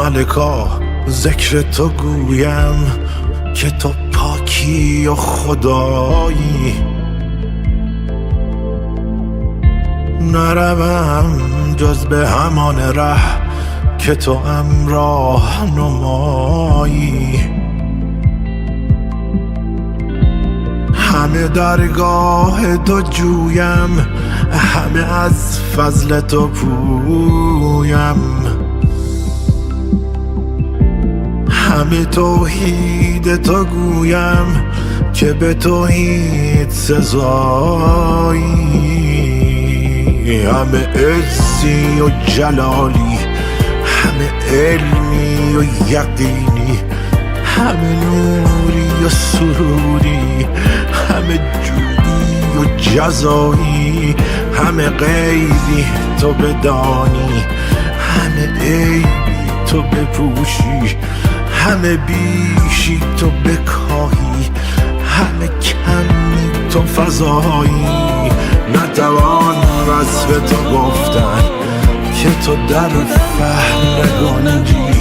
ملکا ذکر تو گویم که تو پاکی و خدایی. نروم جز به همان ره که تو راه نمایی. همه درگاه تو جویم، همه از فضل تو پویم، همه توحید تو گویم که به توحید سزایی. همه عزی و جلالی، همه علمی و یقینی، همه نوری و سروری، همه جودی و جزایی، همه غیبی تو بدانی، همه عیبی تو بپوشی، همه بیشی تو بکاهی، همه کمی تو فضایی. نتوان وصف تو گفتن که تو در فهم نگنجی،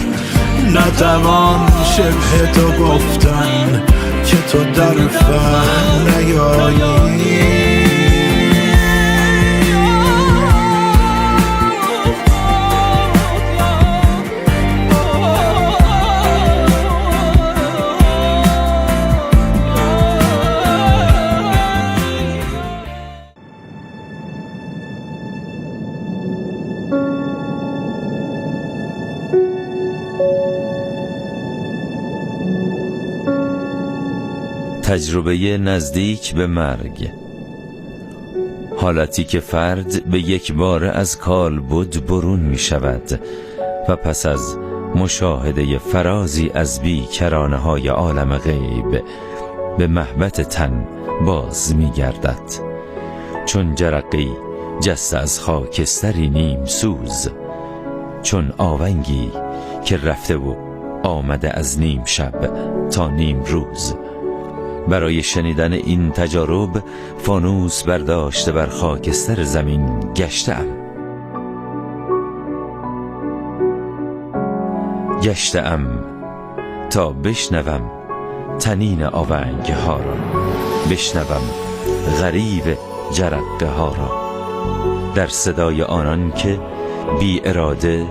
نتوان شبه تو گفتن که تو در فهم نیایی. تجربه نزدیک به مرگ، حالتی که فرد به یک بار از کالبد برون می شود و پس از مشاهده فرازی از بیکرانه های عالم غیب به مهبط تن باز می گردد، چون جرقی جسته از خاکستری نیم سوز، چون آونگی که رفته و آمده از نیم شب تا نیم روز. برای شنیدن این تجارب فانوس برداشته بر خاکستر زمین گشتم تا بشنوم تنین آونگ ها را، بشنوم غریو جرقه ها را، در صدای آنان که بی اراده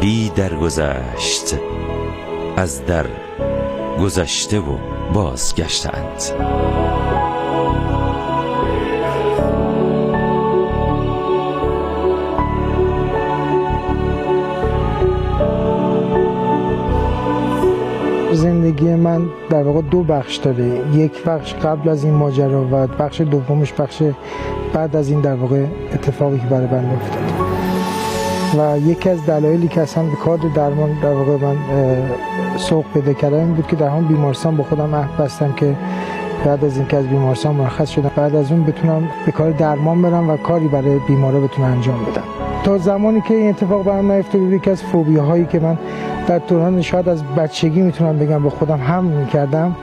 بی درگذشت از در گذشته و بازگشتند. زندگی من در واقع دو بخش داره، یک بخش قبل از این ماجرا و بخش دومش بخش بعد از این در واقع اتفاقی که برای من افتاد. و یکی از دلایلی که اصلا به کار درمان در واقع من سوق پیدا کردم این بود که در همون بیمارستان با خودم عهد بستم که بعد از اینکه از بیمارستان مرخص شدم بعد از اون بتونم به کار درمان برم و کاری برای بیمارا بتونم انجام بدم. تا زمانی که این اتفاق برام نیفتاد، یکی از فوبیاهایی که من در دوران شاید از بچگی میتونم بگم با خودم هم میکردم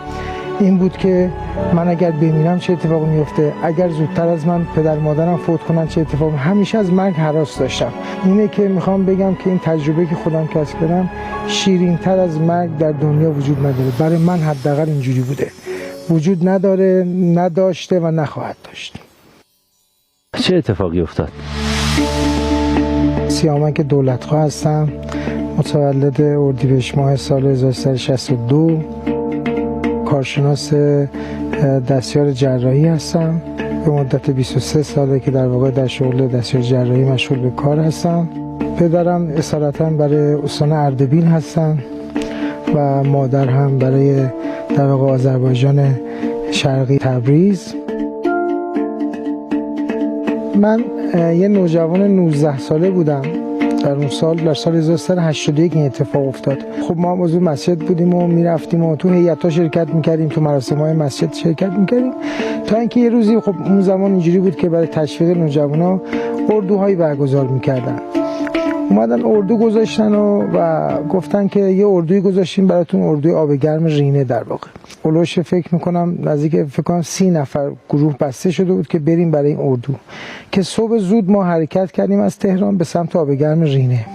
این بود که من اگر بمیرم چه اتفاقی میفته، اگر زودتر از من پدر مادرم فوت کنن چه اتفاقی. همیشه از مرگ هراس داشتم. اینه که میخوام بگم که این تجربه که خودم کسب کردم شیرین تر از مرگ در دنیا وجود نداره. برای من حداقل اینجوری بوده، وجود نداره، نداشته و نخواهد داشت. چه اتفاقی افتاد؟ سیامک دولتخواه هستم، متولد اردیبهشت ماه سال 1362، کارشناس دستیار جراحی هستم. به مدت 23 ساله که در واقع در شغل دستیار جراحی مشغول به کار هستم. پدرم اصالتا برای استان اردبیل هستن و مادر هم برای در واقع آذربایجان شرقی تبریز. من یه نوجوان 19 ساله بودم در اون سال، در سال 1381 این اتفاق افتاد. خب ما عضو مسجد بودیم و میرفتیم و تو هیئت‌ها شرکت میکردیم، تو مراسم‌های مسجد شرکت میکردیم، تا اینکه یه روزی خب اون زمان اینجوری بود که برای تشویق نوجوانا اردوهایی برگزار میکردن. اومدن اردو گذاشتن و گفتن که یه اردوی گذاشتیم براتون، اردوی آب گرم رینه در واقع. اولوش فکر میکنم نزدیک 30 نفر گروه بسته شده بود که بریم برای این اردو، که صبح زود ما حرکت کردیم از تهران به سمت آب گرم رینه.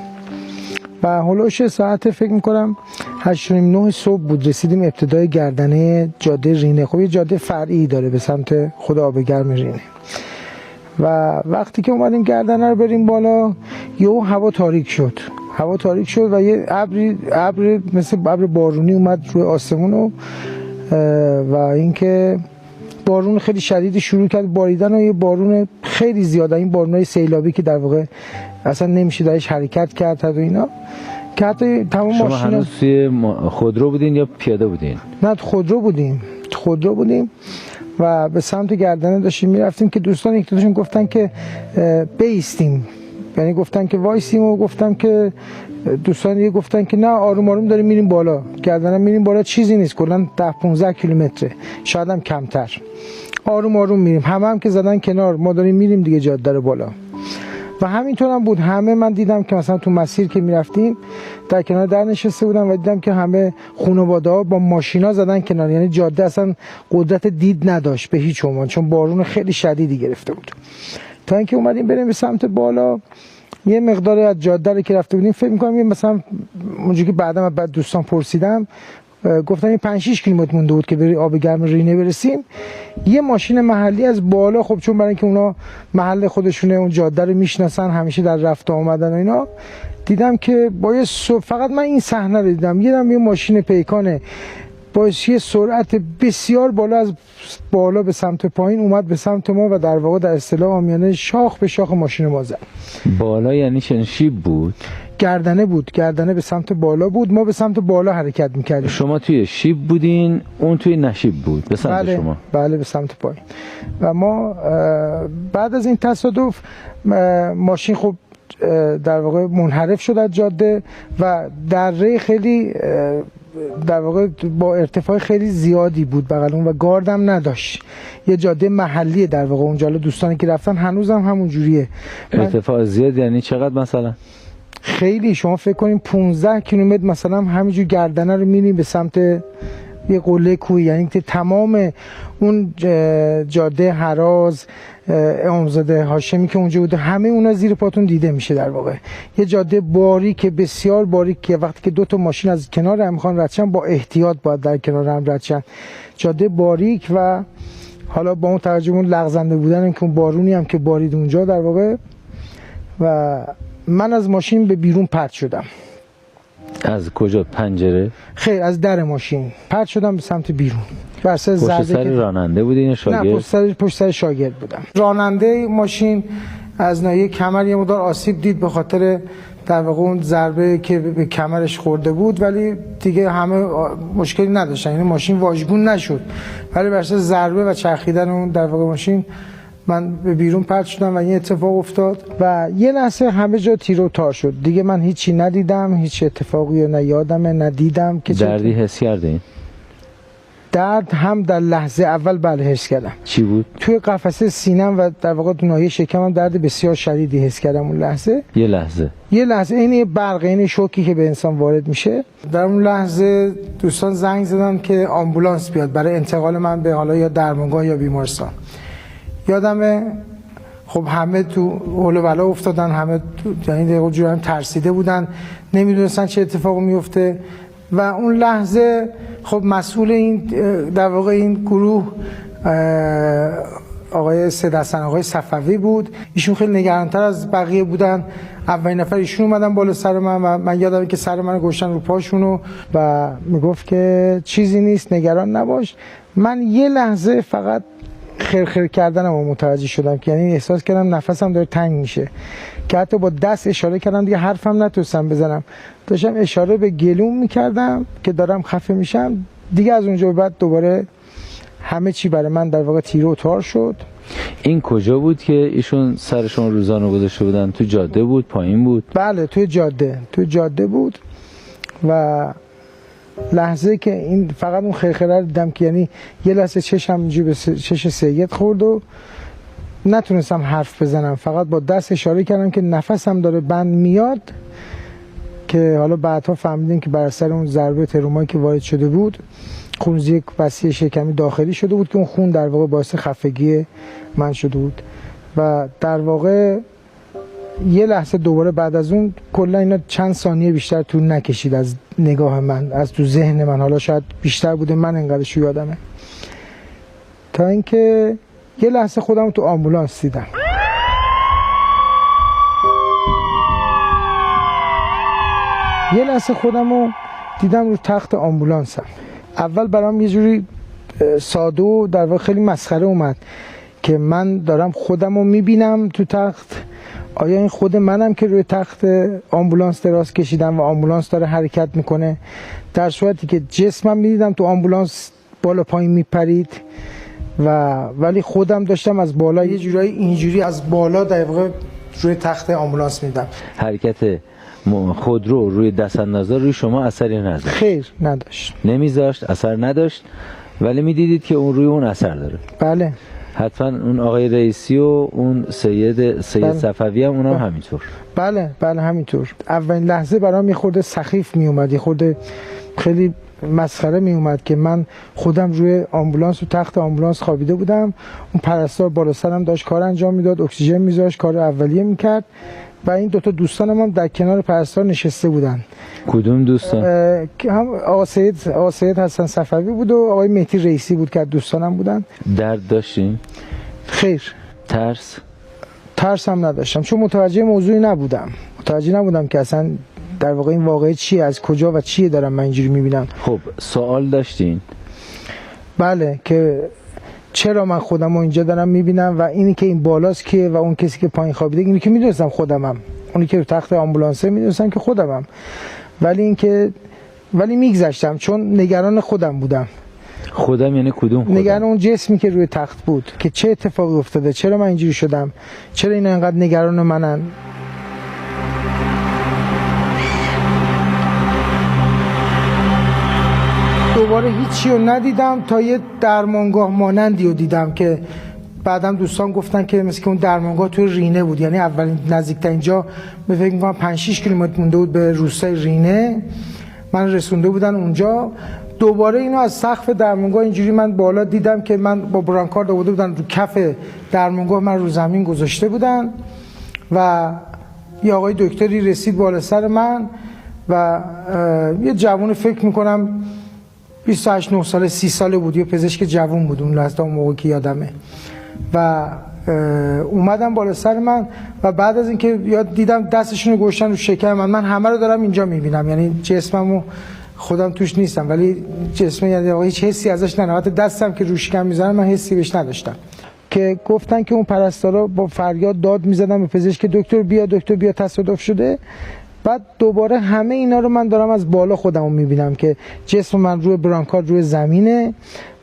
و هلوش ساعت فکر میکنم 8:30 صبح بود رسیدیم ابتدای گردنه جاده رینه. خب یه جاده فرعی داره به سمت خود آب گرم رینه و وقتی که اومدیم گردنه رو بریم بالا یهو هوا تاریک شد و یه ابر مثل ابر بارونی اومد روی آسمون و اینکه بارون خیلی شدیدی شروع کرد باریدن و یه بارون خیلی زیاده، این بارونای سیلابی که در واقع اصلا نمیشه درش حرکت کرد و اینا که حتی تمام ماشینا. شما هنوز توی خودرو بودین یا پیاده بودین؟ نه خودرو بودیم و به سمت گردنه داشتیم میرفتیم که دوستان یک دوتاشون گفتن که بیستیم، یعنی گفتن که وایسیم و گفتم که دوستان دیگه گفتن که نه آروم آروم داریم میریم بالا، گردنه میریم بالا چیزی نیست، کلا 10-15 کیلومتره شاید هم کمتر، آروم آروم میریم. هم که زدن کنار، ما داریم میریم دیگه جاده رو بالا و همینطور هم بود. همه من دیدم که مثلا تو مسیر که میرفتیم در کنار در نشسته بودن و دیدم که همه خانواده‌ها با ماشینا زدن کنار، یعنی جاده اصلا قدرت دید نداشت به هیچ عنوان چون بارون خیلی شدیدی گرفته بود. تا اینکه اومدیم بریم به سمت بالا یه مقداری از جاده رو که رفته بودیم فکر می‌کنم مثلا اونجوری که بعد دوستان پرسیدم گفتن 5-6 کیلومتر مونده بود که بری آب گرم رینه برسیم. یه ماشین محلی از بالا، خب چون برای اینکه اونا محل خودشونه اون جاده رو میشناسن همیشه در رفت آمدن و اینا، دیدم که با فقط من این صحنه رو دیدم، یه ماشین پیکانه با یه سرعت بسیار بالا از بالا به سمت پایین اومد به سمت ما و در واقع در اصطلاح عامیانه شاخ به شاخ ماشین ما زد. بالا یعنی چه شیب بود؟ گردنه بود، گردنه به سمت بالا بود، ما به سمت بالا حرکت میکردیم. شما توی شیب بودین، اون توی نشیب بود به سمت بله، شما؟ بله به سمت پایین. و ما بعد از این تصادف ماشین خب در واقع منحرف شد از جاده و دره خیلی در واقع با ارتفاع خیلی زیادی بود بغل اون و گاردم نداشت. یه جاده محلیه در واقع اونجا، دوستانی که رفتن هنوزم همون جوریه. ارتفاع زیاد یعنی چقدر مثلا؟ خیلی، شما فکر کنین 15 کیلومتر مثلا همینجور گردنه رو می‌بینید به سمت یه قله کوهی، یعنی که تمام اون جاده هراز امامزاده هاشمی که اونجا بوده همه اونا زیر پاتون دیده میشه. در واقع یه جاده باریک بسیار باریک که وقتی که 2 تا ماشین از کنار هم میخوان رد شن با احتیاط باید در کنار هم رد شن. جاده باریک و حالا با اون توجه اون لغزنده بودن که اون بارونی هم که بارید اونجا در واقع، و من از ماشین به بیرون پرت شدم. از کجا؟ پنجره؟ خیر، از در ماشین پرت شدم به سمت بیرون. پشت سر راننده بودین یا شاگرد؟ نه، پشت سر شاگرد بودم. راننده ماشین از ناحیه کمر یه مقدار آسیب دید به خاطر در واقع اون ضربه که به کمرش خورده بود، ولی دیگه همه مشکلی نداشتن، یعنی ماشین واژگون نشد، ولی بر اساس ضربه و چرخیدن اون در واقع ماشین من به بیرون پرت شدم و این اتفاق افتاد و یه لحظه همه جا تیر و تار شد. دیگه من هیچی ندیدم، هیچ اتفاقی نه یادمه ندیدم. که دردی حس کردین؟ درد هم در لحظه اول بله حس کردم. چی بود؟ توی قفسه سینم و در واقع ناحیه شکمم درد بسیار شدیدی حس کردم اون لحظه. یه لحظه این برق، این شوکی که به انسان وارد میشه. در اون لحظه دوستان زنگ زدن که آمبولانس بیاد برای انتقال من به حالا یا درمانگاه یا بیمارستان. یادمه خب همه تو هول و بلا افتادن، همه یعنی جوری ترسیده بودن، نمیدونستن چه اتفاقی میفته و اون لحظه خب مسئول این در واقع این گروه آقای سید حسن آقای صفوی بود. ایشون خیلی نگرانتر از بقیه بودن. اولین نفر ایشون اومدن بالا سر من و من یادمه که سر منو گذاشتن رو پاشونو و میگفت که چیزی نیست نگران نباش. من یه لحظه فقط خرخر کردنم و متوجه شدم که یعنی احساس کردم نفسم داره تنگ میشه که حتی با دست اشاره کردم، دیگه حرفم نتونستم بزنم، داشتم اشاره به گلوم میکردم که دارم خفه میشم. دیگه از اونجا به بعد دوباره همه چی برای من در واقع تیره و تار شد. این کجا بود که ایشون سرشون روزانه گذاشته بودن؟ تو جاده بود؟ پایین بود؟ بله توی جاده بود و لحظه که این فقط اون خرخره رو دیدم که یعنی یه لحظه چشم اینجوری به چش سید خورد و نتونستم حرف بزنم، فقط با دست اشاره کردم که نفسم داره بند میاد، که حالا بعدها فهمیدیم که بر اثر اون ضربه ترومایی که وارد شده بود خونریزی وسیع شکمی داخلی شده بود که اون خون در واقع باعث خفگی من شده بود و در واقع یه لحظه دوباره بعد از اون کلا اینا چند ثانیه بیشتر طول نکشید از نگاه من، از تو ذهن من، حالا شاید بیشتر بوده، من انقدرش یادمه، تا اینکه یه لحظه خودم تو آمبولانس دیدم. یه لحظه خودم رو دیدم رو تخت آمبولانسم. اول برام یه جوری ساده و در واقع خیلی مسخره اومد که من دارم خودم رو میبینم تو تخت، آیا این خود منم که روی تخت آمبولانس دراز کشیدم و آمبولانس داره حرکت میکنه، در صورتی که جسمم میدیدم تو آمبولانس بالا پایین میپرید ولی خودم داشتم از بالا یه جورایی اینجوری از بالا در واقع روی تخت آمبولانس میدم. حرکت خودرو روی دست اندازه روی شما اثری نداشت؟ خیر نداشت، نمیذاشت، اثر نداشت، ولی میدیدید که اون روی اون اثر داره؟ بله. حتما اون آقای رئیسی و اون سید صفوی هم اونم همینطور؟ بله همینطور. اولین لحظه برام یه خورده سخیف می اومد، یه خورده خیلی مسخره می اومد که من خودم روی آمبولانس و تخت آمبولانس خوابیده بودم، اون پرستار بالا سرم داشت کار انجام میداد، اکسیژن میذاشت، کار اولیه میکرد و این دوتا دوستانم هم در کنار پرستار نشسته بودن. کدوم دوستان؟ هم آقا سید حسن صفوی بود و آقای مهدی رئیسی بود که دوستانم بودن. درد داشتین؟ خیر. ترس هم نداشتم، چون متوجه موضوعی نبودم، که اصلا در واقع این واقعه چیه، از کجا و چیه دارم من اینجوری میبینم. خب سوال داشتین؟ بله، که چرا من خودم رو اینجا دارم میبینم و اینی که این بالاست که و اون کسی که پایین خوابیده، اینی که میدونستم خودمم، اونی که رو تخت آمبولانسه میدونستم که خودمم، ولی میگذشتم چون نگران خودم بودم. خودم یعنی کدوم خودم؟ نگران اون جسمی که روی تخت بود که چه اتفاقی افتاده، چرا من اینجوری شدم، چرا اینا اینقدر نگران منن. دوباره هیچی رو ندیدم تا یه درمانگاه مانندی رو دیدم که بعدم دوستان گفتن که مثل که اون درمانگاه توی رینه بود، یعنی اولین نزدیکترین جا به فکر می‌کنم 5-6 کیلومتر مونده بود به روستای رینه، من رسونده بودن اونجا. دوباره اینو از سقف درمانگاه اینجوری من بالا دیدم که من با برانکارد آورده بودن رو کف درمانگاه، من رو زمین گذاشته بودن و یه آقای دکتری رسید بالا سر من و یه جوون فکر می‌کنم 28-9 ساله 30 ساله بود، یه پزشک جوان بود اون لحظه، اون موقع که یادمه، و اومدم بالا سر من و بعد از اینکه دیدم دستشون رو گذاشتن رو شکم من همه رو دارم اینجا میبینم، یعنی جسممو خودم توش نیستم ولی جسم، یعنی هیچ حسی ازش نه، حتی دستم که رو شکم میذارم من حسی بهش نداشتم. که گفتن که اون پرستارا با فریاد داد میزدن به پزشک دکتر بیا تصادف شده. بعد دوباره همه اینا رو من دارم از بالا خودمو میبینم که جسم من روی برانکارد روی زمینه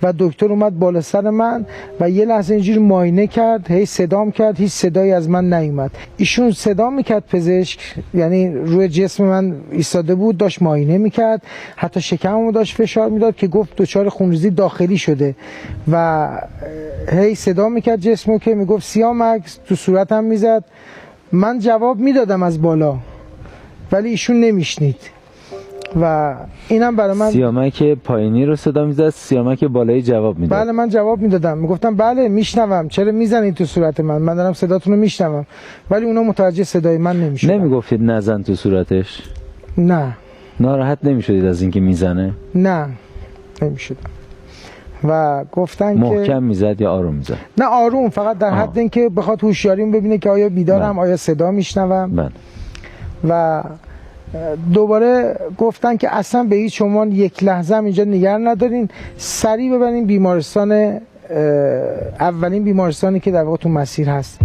و دکتر اومد بالا سر من و یه لحظه اینجوری معاینه کرد، هی صدام کرد، هیچ صدایی از من نیومد. ایشون صدا میکرد پزشک، یعنی روی جسم من ایستاده بود داشت معاینه میکرد، حتی شکممو داشت فشار میداد که گفت دچار خونریزی داخلی شده و هی صدا میکرد جسمو که میگفت سیامک، تو صورتم میزد، من جواب میدادم از بالا ولی ایشون نمیشنید و اینم برای من. سیامک پایینی رو صدا میزد، سیامک بالایی جواب میداد؟ بله من جواب میدادم، میگفتم بله میشنوم، چرا میزنید تو صورت من دارم صداتون رو میشنوم، ولی اونا متوجه صدای من نمیشدن. نمیگفتید نزن تو صورتش؟ نه. ناراحت نمیشدید از اینکه میزنه؟ نه نمیشدم و گفتن که محکم میزد یا آروم میزد؟ نه آروم، فقط در حد اینکه بخواد هوشیاریم ببینه که آیا بیدارم، آیا صدا میشنوم. و دوباره گفتن که اصلا به هیچ عنوان یک لحظه هم اینجا نگران ندارین، سریع ببرین بیمارستان، اولین بیمارستانی که در واقع تو مسیر هست.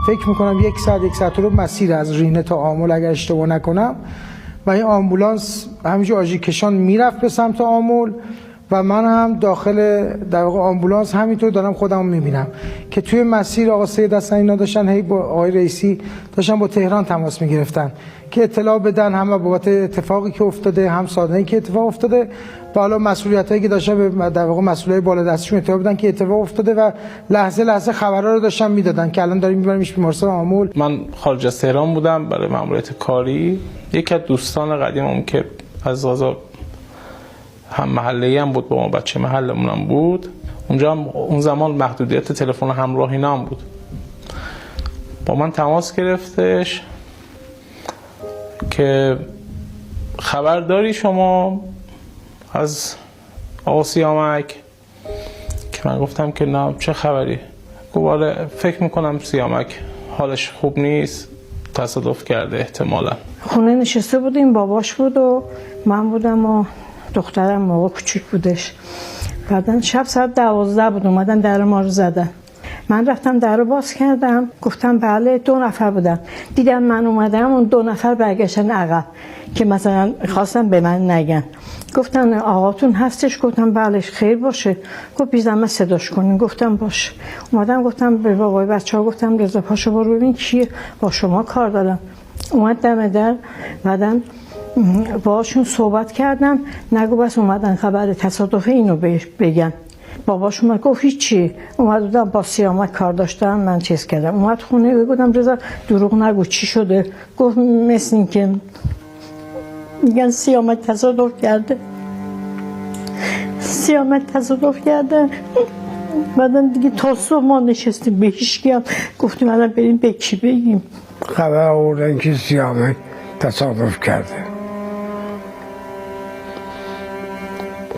فکر میکنم یک ساعت رو مسیر از رینه تا آمل اگر اشتباه نکنم و این آمبولانس همینجا آژیر کشان میرفت به سمت آمل و من هم داخل در واقع آمبولانس همینطور دارم خودمو میبینم که توی مسیر آقا سید حسن اینا داشتن هی با آقای رئیسی داشتن با تهران تماس میگرفتن که اطلاع بدن هم بابت اتفاقی که افتاده، هم صادقی که اتفاق افتاده و حالا مسئولیتایی که داشتن به در واقع مسئولای بالا دستشون اطلاع بدن که اتفاق افتاده و لحظه خبرها رو داشتن میدادن که الان داریم میبریمش بیمارستان آمل. من خارج از تهران بودم برای ماموریت کاری. یکی از دوستان قدیمم که از غذا هم محله‌ای هم بود با ما، بچه محلمون هم بود، اونجا هم اون زمان محدودیت تلفن همراهی هم بود. با من تماس گرفتش که خبر داری شما از آقا سیامک؟ که من گفتم که نه، چه خبری؟ گفت فکر میکنم سیامک حالش خوب نیست، تصادف کرده احتمالا. خونه نشسته بودیم، باباش بود و من بودم و دخترم موقع کوچیک بودش. بعدن شب ساعت 12 بود، اومدن در ما رو زدن. من رفتم در رو باز کردم، گفتم بله. 2 نفر بودن. دیدم من اومدم، اون 2 نفر برگشتن عقب که مثلا خواستم به من نگن. گفتن آقاتون هستش؟ گفتم بله. خیر باشه. گفت بی زحمت صداش کنین. گفتم باشه. اومدم گفتم به بابای بچه‌ها، گفتم رضا پاشو برو ببین کیه، با شما کار دارم. اومد دم در، بعدن باشون صحبت کردم، نگو بس اومدن خبر تصادف اینو بگن. باباش اومد گفت هیچی، اومدم با سیامک کار داشتم، من چیز کردم. اومد خونه، گفتم رضا دروغ نگو چی شده؟ گفت مثل این که میگن سیامک تصادف کرده. سیامک تصادف کرده. بعدم دیگه تا صبح ما نشستیم، به هیچکی هم گفتیم الان بریم به کی بگیم. خبر آوردن که سیامک تصادف کرده.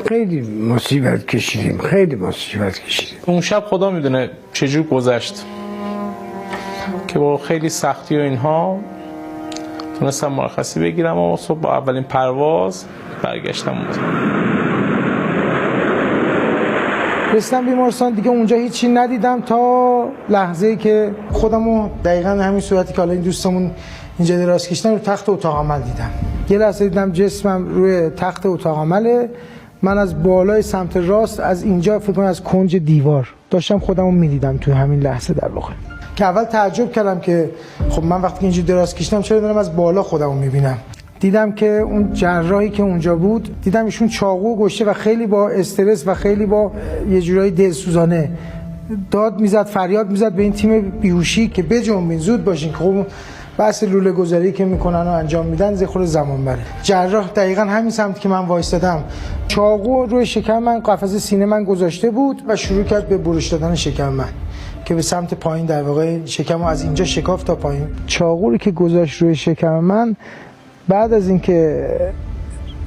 خیلی مصیبت کشیدیم، خیلی مصیبت کشیدیم. اون شب خدا میدونه چجور گذشت که با خیلی سختی و اینها تونستم مرخصی بگیرم و صبح با اولین پرواز برگشتم بود. رسیدم بیمارستان دیگه، اونجا هیچی ندیدم تا لحظه‌ای که خودمو دقیقاً همین صورتی که حالا این دوستمون اینجا دراز کشیدن رو تخت اتاق عمل دیدم. یه لحظه دیدم جسمم روی تخت اتاق عمله. من از بالای سمت راست، از اینجا فکر کنم از کنج دیوار داشتم خودمو میدیدم توی همین لحظه در واقع. که اول تعجب کردم که خب من وقتی که اینجا دراز کشیدم چرا دارم از بالا خودمو میبینم. دیدم که اون جراحی که اونجا بود، دیدم ایشون چاقو گشته و خیلی با استرس و خیلی با یه جورایی دلسوزانه داد میزد، فریاد میزد به این تیم بیهوشی که بجنبین، زود باشین که خب بحث لوله گذاری که میکنن و انجام میدن زخور زمان بره. جراح دقیقاً همین سمت که من وایستادم چاقو روی شکم من، قفسه سینه من گذاشته بود و شروع کرد به برش دادن شکم من که به سمت پایین در واقع شکمو از اینجا شکافت تا پایین. چاقو رو که گذاشت روی شکم من، بعد از اینکه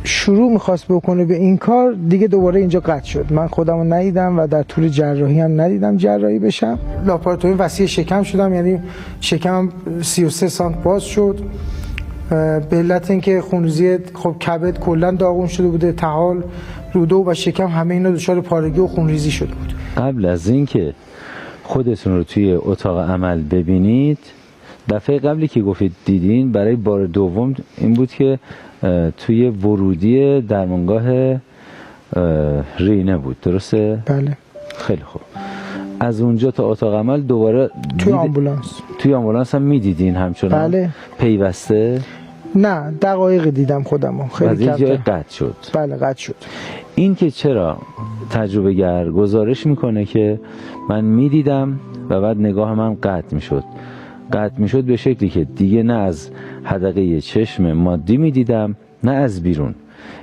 شروع میخواست بکنه به این کار دیگه دوباره اینجا قطع شد. من خودمو ندیدم و در طول جراحی هم ندیدم جراحی بشم. لاپاراتومی وسیع شکم شدم، یعنی شکمم 33 سانت باز شد به علت اینکه خونریزی خب کبد کلا داغون شده بوده، طحال، روده و شکم همه اینا دچار پارگی و خونریزی شده بود. قبل از اینکه خودتون رو توی اتاق عمل ببینید، دفعه قبلی که گفتید دیدین برای بار دوم این بود که توی ورودی درمانگاه رینه بود، درسته؟ بله. خیلی خوب. از اونجا تا اتاق عمل دوباره توی آمبولانس. توی آمبولانس هم میدیدین همچنان؟ بله. پیوسته؟ نه، دقایق دیدم خودمو، خیلی کم. جای قطع شد. بله قطع شد. این که چرا تجربه گر گزارش میکنه که من میدیدم و بعد نگاه من قطع میشد. قطع میشد به شکلی که دیگه نه از حدقه چشم مادی میدیدم نه از بیرون.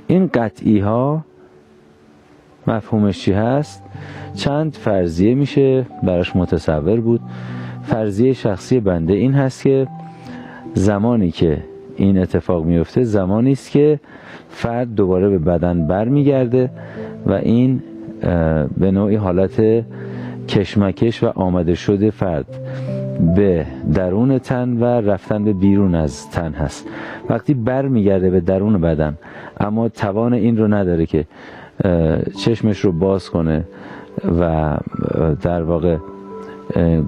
این قطعی ها مفهومش چی هست؟ چند فرضیه میشه براش متصور بود. فرضیه شخصی بنده این هست که زمانی که این اتفاق میفته زمانی است که فرد دوباره به بدن برمیگرده و این به نوعی حالت کشمکش و آمده شده فرد به درون تن و رفتن به بیرون از تن هست. وقتی برمیگرده به درون بدن اما توان این رو نداره که چشمش رو باز کنه و در واقع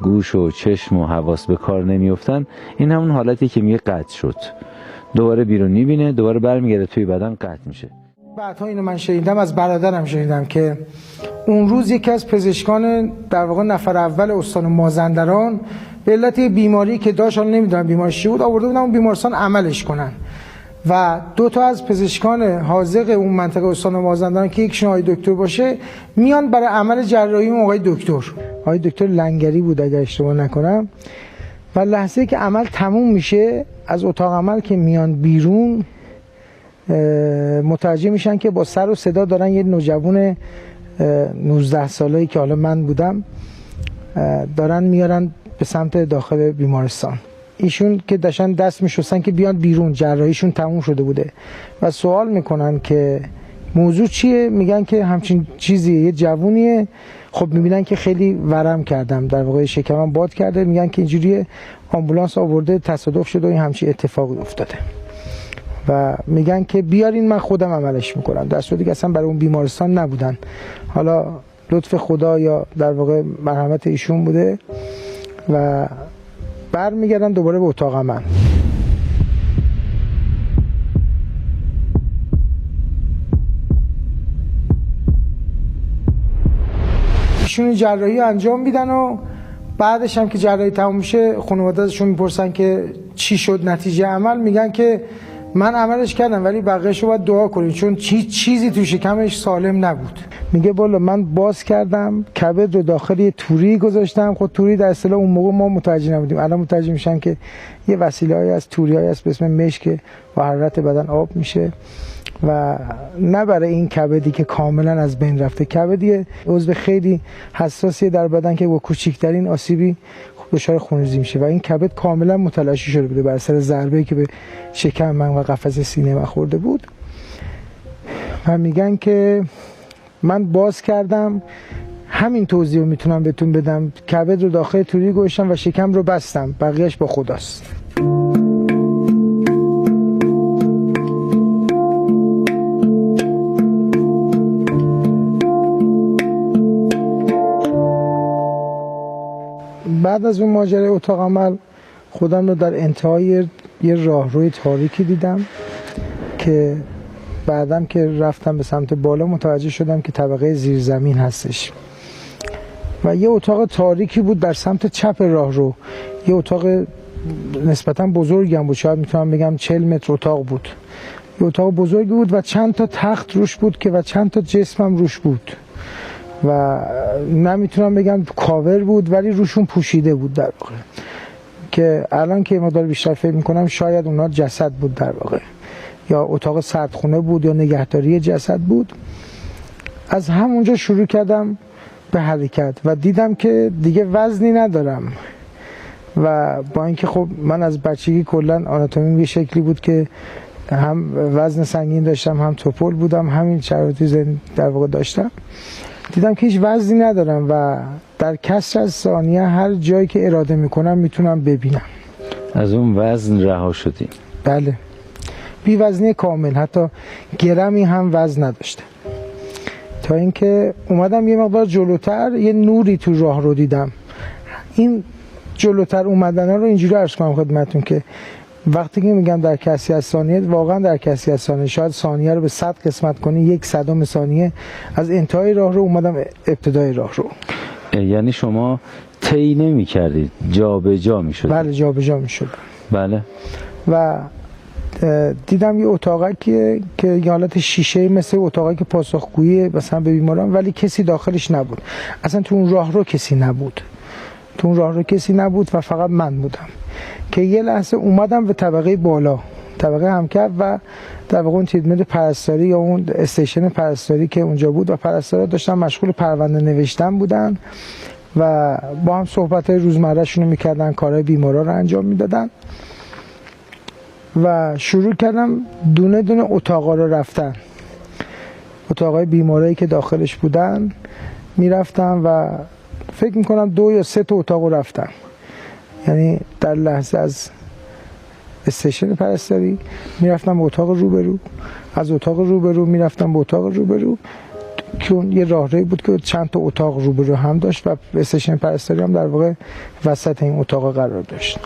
گوش و چشم و حواس به کار نمیافتن، این همون حالتی که میگه قطع شد. دوباره بیرون میبینه، دوباره برمیگرده توی بدن، قطع میشه. بعدها اینو من شنیدم، از برادرم شنیدم که اون روز یکی از پزشکان در واقع نفر اول استان مازندران به علت بیماری که داشت، حالا نمیدونم بیماریش چی بود، آورده بودن اون بیمارستان عملش کنن و 2 از پزشکان حاذق اون منطقه استان مازندران که یکیشون آقای دکتر باشه میان برای عمل جراحی اون آقای دکتر لنگری بود اگر اشتباه نکنم. و لحظه که عمل تموم میشه از اتاق عمل که میان بیرون متوجه میشن که با سر و صدا دارن یه نوجوان 19 ساله‌ای که حالا من بودم دارن میارن به سمت داخل بیمارستان. ایشون که داشتن دست میشستن که بیان بیرون، جراحیشون تموم شده بوده و سوال میکنن که موضوع چیه، میگن که همچین چیزیه، یه جوونیه. خب میبینن که خیلی ورم کردم، در واقع شکمم باد کرده، میگن که اینجوریه، آمبولانس آورده، تصادف شده و این همچین اتفاقی افتاده و میگن که بیارین من خودم عملش میکنم، در صورتی که اصلا برای اون بیمارستان نبودن. حالا لطف خدا یا در واقع مرحمت ایشون بوده و برمیگردن دوباره به اتاق من. ایشون جراحی انجام میدن و بعدش هم که جراحی تموم میشه خانواده‌شون میپرسن که چی شد نتیجه عمل، میگن که من عملش کردم ولی بقیه‌شو باید دعا کنید چون چیزی تو شکمش سالم نبود. میگه بالا من باز کردم کبد رو داخل یه توری گذاشتم. خود توری در اصطلاح اون موقع ما متوجه نبودیم، الان متوجه میشن که یه وسیله‌ای از توری‌هایی هست به اسم مش که با حرارت بدن آب میشه و نه برای این کبدی که کاملا از بین رفته. کبدی عضو خیلی حساسیه در بدن که با کوچکترین آسیبی دچار خونریزی میشه و این کبد کاملا متلاشی شده بوده بر اثر ضربه‌ای که به شکم من و قفسه سینه من خورده بود. و میگن که من باز کردم، همین توضیح رو میتونم بهتون بدم، کبد رو داخل توری گذاشتم و شکم رو بستم، بقیهش با خداست. بعد از اون ماجرای اتاق عمل خودم رو در انتهای یه راهروی تاریکی دیدم که بعدم که رفتم به سمت بالا متوجه شدم که طبقه زیرزمین هستش و یه اتاق تاریکی بود در سمت چپ راهرو. یه اتاق نسبتا بزرگی هم بود، شاید میتونم بگم 40 متر اتاق بود. یه اتاق بزرگی بود و چند تا تخت روش بود که و چند تا جسمم روش بود و نمیتونم بگم کاور بود ولی روشون پوشیده بود در واقع، که الان که مقدار بیشتر فکر میکنم شاید اونا جسد بود در واقع، یا اتاق سردخونه بود یا نگهداری جسد بود. از همونجا شروع کردم به حرکت و دیدم که دیگه وزنی ندارم و با اینکه خب من از بچگی کلا آناتومیم یه شکلی بود که هم وزن سنگین داشتم هم توپل بودم، همین شرایطی ذهن در واقع داشتم. دیدم که هیچ وزنی ندارم و در کسر از ثانیه هر جایی که اراده میکنم میتونم ببینم. از اون وزن رها شدیم؟ بله، بی وزنی کامل، حتی گرمی هم وزن نداشته. تا اینکه اومدم یه مقدار جلوتر، یه نوری تو راه رو دیدم. این جلوتر اومدن رو اینجوری عرض کنم خدمتتون که وقتی که میگم در کسی از ثانیه، واقعا در کسی از ثانیه، شاید ثانیه رو به 100 قسمت کنی، 1/100 ثانیه از انتهای راه رو اومدم ابتدای راه رو. یعنی شما طی نمی کردید، جا به جا می شد؟ بله، جا به جا می شد. بله. و دیدم یه اتاقی که یه حالت شیشه مثل اتاقی که پاسخگویی مثلا به بیماران، ولی کسی داخلش نبود. اصلا تو اون راه رو کسی نبود. تو اون راه رو کسی نبود و فقط من بودم که یه لحظه اومدم به طبقه بالا، طبقه همکف و در واقع اون تریتمنت پرستاری یا اون استیشن پرستاری که اونجا بود و پرستارا داشتن مشغول پرونده نوشتن بودن و با هم صحبت‌های روزمره‌شون رو می‌کردن، کارهای بیمارا رو انجام میدادن و شروع کردم دونه دونه اتاقا رو رفتن، اتاقای بیمارایی که داخلش بودن میرفتم و فکر میکنم 2 یا 3 تا اتاق رو رفتم. یعنی در لحظه از استیشن پرستاری میرفتم به اتاق روبرو، از اتاق روبرو میرفتم به اتاق روبرو که اون یه راهروی بود که چند تا اتاق روبرو هم داشت و استیشن پرستاری هم در واقع وسط این اتاق قرار داشت.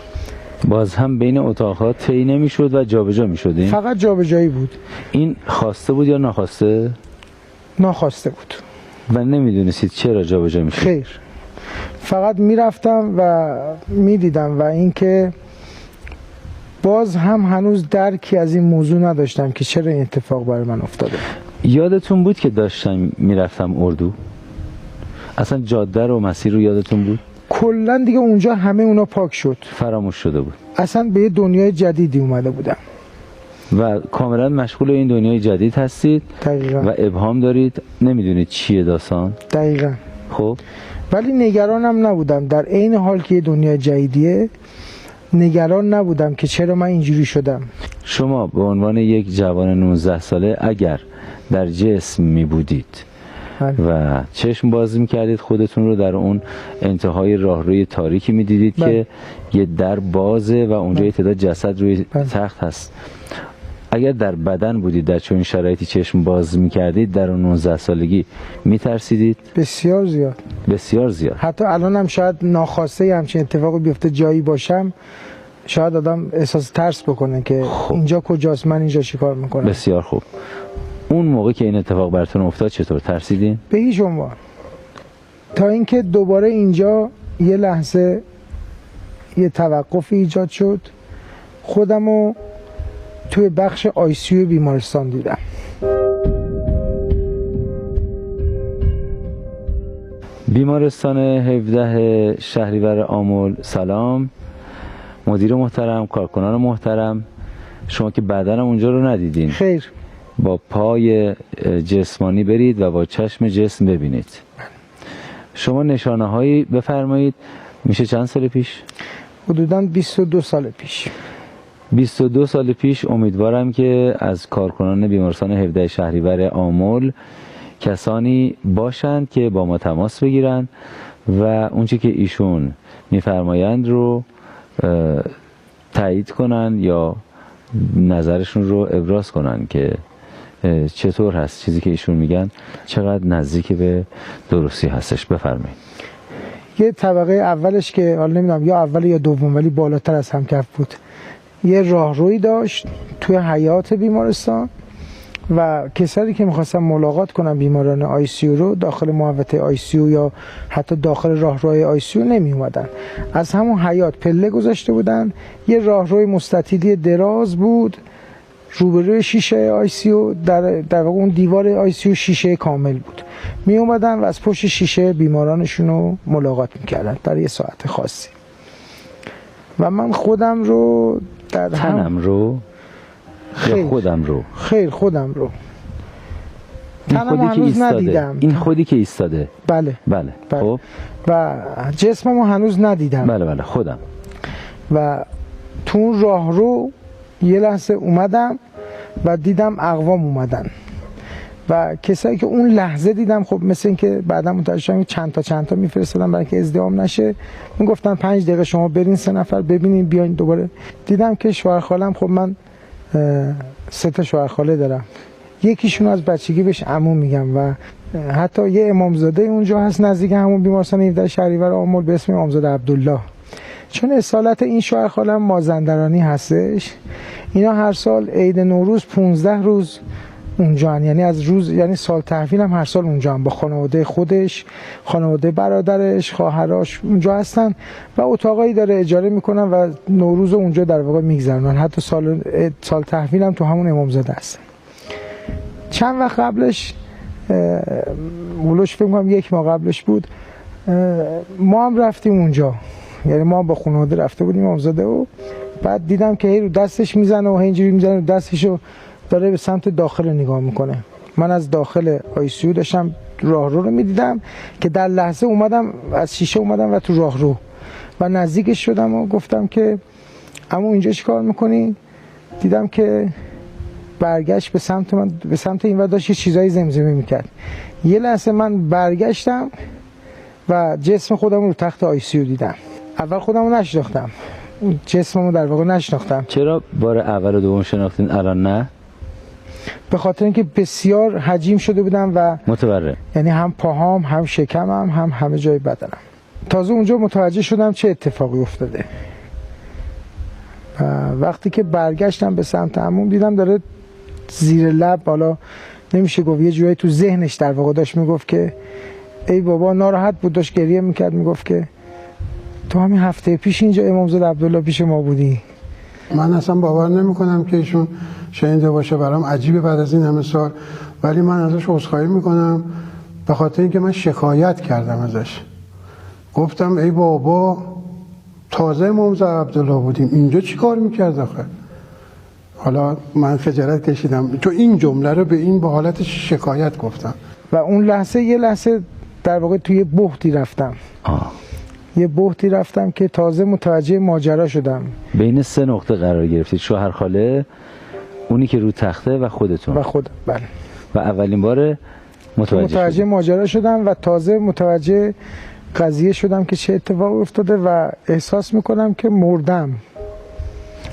باز هم بین اتاق‌ها طی نمی‌شد و جابجا می‌شدین؟ فقط جابجایی بود. این خواسته بود یا ناخواسته؟ ناخواسته بود. و نمیدونستید چرا جابجا می‌شد؟ خیر، فقط میرفتم و میدیدم و اینکه باز هم هنوز درکی از این موضوع نداشتم که چرا این اتفاق برای من افتاده. یادتون بود که داشتم میرفتم اردو؟ اصلا جاده رو مسیر رو یادتون بود؟ کلا دیگه اونجا همه اونا پاک شد، فراموش شده بود. اصلا به یه دنیای جدیدی اومده بودم و کاملا مشغول این دنیای جدید هستید دقیقا. و ابهام دارید، نمیدونید چیه داستان. دقیقا. خب ولی نگرانم نبودم، در عین حال که دنیا جدیدیه نگران نبودم که چرا من اینجوری شدم. شما به عنوان یک جوان 19 ساله اگر در جسم می بودید و چشم باز می کردید، خودتون رو در اون انتهای راهروی تاریکی می دیدید که یه در بازه و اونجا یه تعداد جسد روی تخت هست. اگر در بدن بودید در چون شرایطی چشم باز می کردید در اون 19 سالگی می ترسیدید؟ بسیار زیاد. بسیار زیاد. حتی الانم شاید ناخواسته همچین اتفاقی بیفته جایی باشم، شاید آدم احساس ترس بکنه که اینجا کجاست، من اینجا چیکار میکنم. بسیار خوب. اون موقع که این اتفاق براتون افتاد چطور ترسیدین؟ به هیچ عنوان. تا اینکه دوباره اینجا یه لحظه یه توقف ایجاد شد، خودمو توی بخش ICU بیمارستان دیدم. بیمارستان 17 شهریور آمل. سلام مدیر محترم، کارکنان محترم، شما که بعداً اونجا رو ندیدین. خیر. با پای جسمانی برید و با چشم جسم ببینید. شما نشانه هایی بفرمایید. میشه چند سال پیش؟ حدوداً 22 سال پیش. 22 سال پیش. امیدوارم که از کارکنان بیمارستان 17 شهریور آمل کسانی باشند که با ما تماس بگیرن و اونچه که ایشون میفرمایند رو تایید کنن یا نظرشون رو ابراز کنن که چطور هست چیزی که ایشون میگن چقدر نزدیک به درستی هستش. بفرمایید. یه طبقه اولش که حالا نمیدونم یا اول یا دوم ولی بالاتر از همکف بود، یه راهروی داشت توی حیاط بیمارستان و کسانی که میخواستن ملاقات کنن بیماران ICU رو داخل محوطه ICU یا حتی داخل راهروی ICU نمی اومدن. از همون حیاط پله گذاشته بودن، یه راهروی مستطیلی دراز بود روبروی شیشه ICU، در واقع اون دیوار ICU شیشه کامل بود. می اومدن و از پشت شیشه بیمارانشون رو ملاقات میکردن برای یه ساعت خاصی. و من خودم رو در تنم رو خیر خودم رو خیر خودم رو این خودی که ایستاده ندیدم. این خودی که ایستاده. بله. خب و جسممو هنوز ندیدم. بله خودم. و تو اون راهرو یه لحظه اومدم و دیدم اقوام اومدن و کسایی که اون لحظه دیدم خب مثل این که بعدا متوجه شدم چند تا میفرستادن برای که ازدحام نشه. میگفتن 5 دقیقه شما برین 3 نفر ببینین بیاین دوباره. دیدم که شوهر خالم، خب من 3 تا شوهر خاله دارم، یکیشون از بچگی بهش عمو میگم و حتی یه امامزاده اونجا هست نزدیک همون بیمارستان 17 شهریور آمل به اسم امامزاده عبدالله. چون اصالت این شوهر خالم مازندرانی هستش، اینا هر سال عید نوروز 15 روز اونجا هن. یعنی از روز، یعنی سال تحویل هم هر سال اونجا هم با خانواده خودش، خانواده برادرش، خواهراش اونجا هستن و اتاقایی داره اجاره میکنن و نوروز اونجا در واقع میگذرونن. حتی سال تحویل هم تو همون امامزاده هستن. چند وقت قبلش فکر کنم 1 ماه قبلش بود، ما هم رفتیم اونجا، یعنی ما با خانواده رفته بودیم امامزاده و بعد دیدم که هی رو دستش میزنه و اینجوری میزنه رو دستشو داره به سمت داخل نگاه میکنه. من از داخل ICU داشتم راهرو رو میدیدم که در لحظه اومدم از شیشه اومدم و تو راهرو و نزدیکش شدم و گفتم که عمو اینجا چی کار میکنی؟ دیدم که برگشت به سمت من، به سمت این و داشت یه چیزایی زمزمه میکرد. یه لحظه من برگشتم و جسم خودم رو تخت ICU دیدم. اول خودم رو نشناختم، جسممو در واقع نشناختم. چرا بار اول و دوم شناختین الان نه؟ به خاطر اینکه بسیار حجیم شده بودم و متورم، یعنی هم پاهام هم شکمم هم همه جای بدنم. تازه اونجا متوجه شدم چه اتفاقی افتاده و وقتی که برگشتم به سمت عموم دیدم داره زیر لب، حالا نمیشه گفت، یه جوری تو ذهنش در واقع داشت میگفت که ای بابا، ناراحت بود، داشت گریه میکرد، میگفت که تو همین هفته پیش اینجا امامزاده عبدالله پیش ما بودی. من اصلا باور نمیکنم که ایشون شنیده باشه، برام عجیبه بعد از این همه سال، ولی من ازش عذرخواهی میکنم به خاطر اینکه من شکایت کردم ازش. گفتم ای بابا، تازه امامزاده عبدالله بودیم، اینجا چی کار میکرد آخه؟ حالا من خجالت کشیدم چون این جمله رو به این با حالت شکایت گفتم. و اون لحظه یه لحظه در واقع توی بحتی رفتم. یه بحتی رفتم که تازه متوجه ماجرا شدم. بین 3 نقطه قرار گرفتید، شوهر خاله، اونی که رو تخته و خودتون. و خودم، بله. و اولین بار متوجه ماجرا شدم و تازه متوجه قضیه شدم که چه اتفاقی افتاده و احساس میکنم که مردم.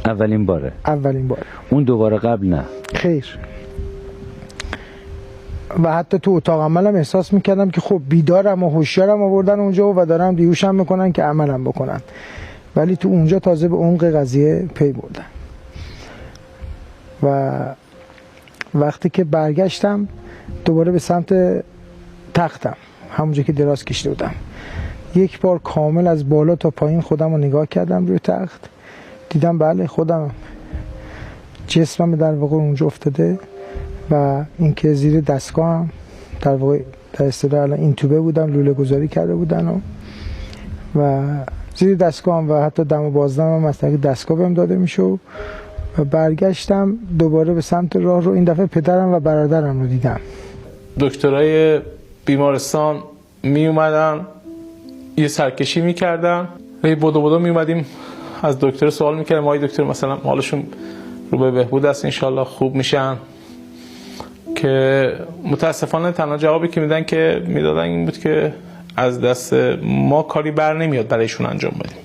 اولین باره. اون دوباره قبل نه؟ خیر. و حتی تو اتاق عملم احساس میکردم که خب بیدارم و هوشیارم آوردن اونجا و دارم بیهوشم میکنن که عملم بکنن، ولی تو اونجا تازه به عمق قضیه پی بردم. و وقتی که برگشتم دوباره به سمت تختم، همونجا که دراز کشیده بودم، یک بار کامل از بالا تا پایین خودم رو نگاه کردم روی تخت، دیدم بله خودم، جسمم در واقع اونجا افتاده و اینکه زیر دستگاه هم در واقع در اصطلاح الان اینتوبه بودم، لوله گذاری کرده بودن و زیر دستگاه هم و حتی دم و بازدم هم از طریق دستگاه بهم داده میشه. و برگشتم دوباره به سمت راه رو، این دفعه پدرم و برادرم رو دیدم. دکترای بیمارستان می اومدن یه سرکشی میکردن و بدو می اومدیم از دکتر سوال میکردیم آقای دکتر مثلا حالشون رو به بهبود است، انشالله خوب میشن، که متاسفانه تنها جوابی که میدادن این بود که از دست ما کاری بر نمیاد برایشون انجام بدیم.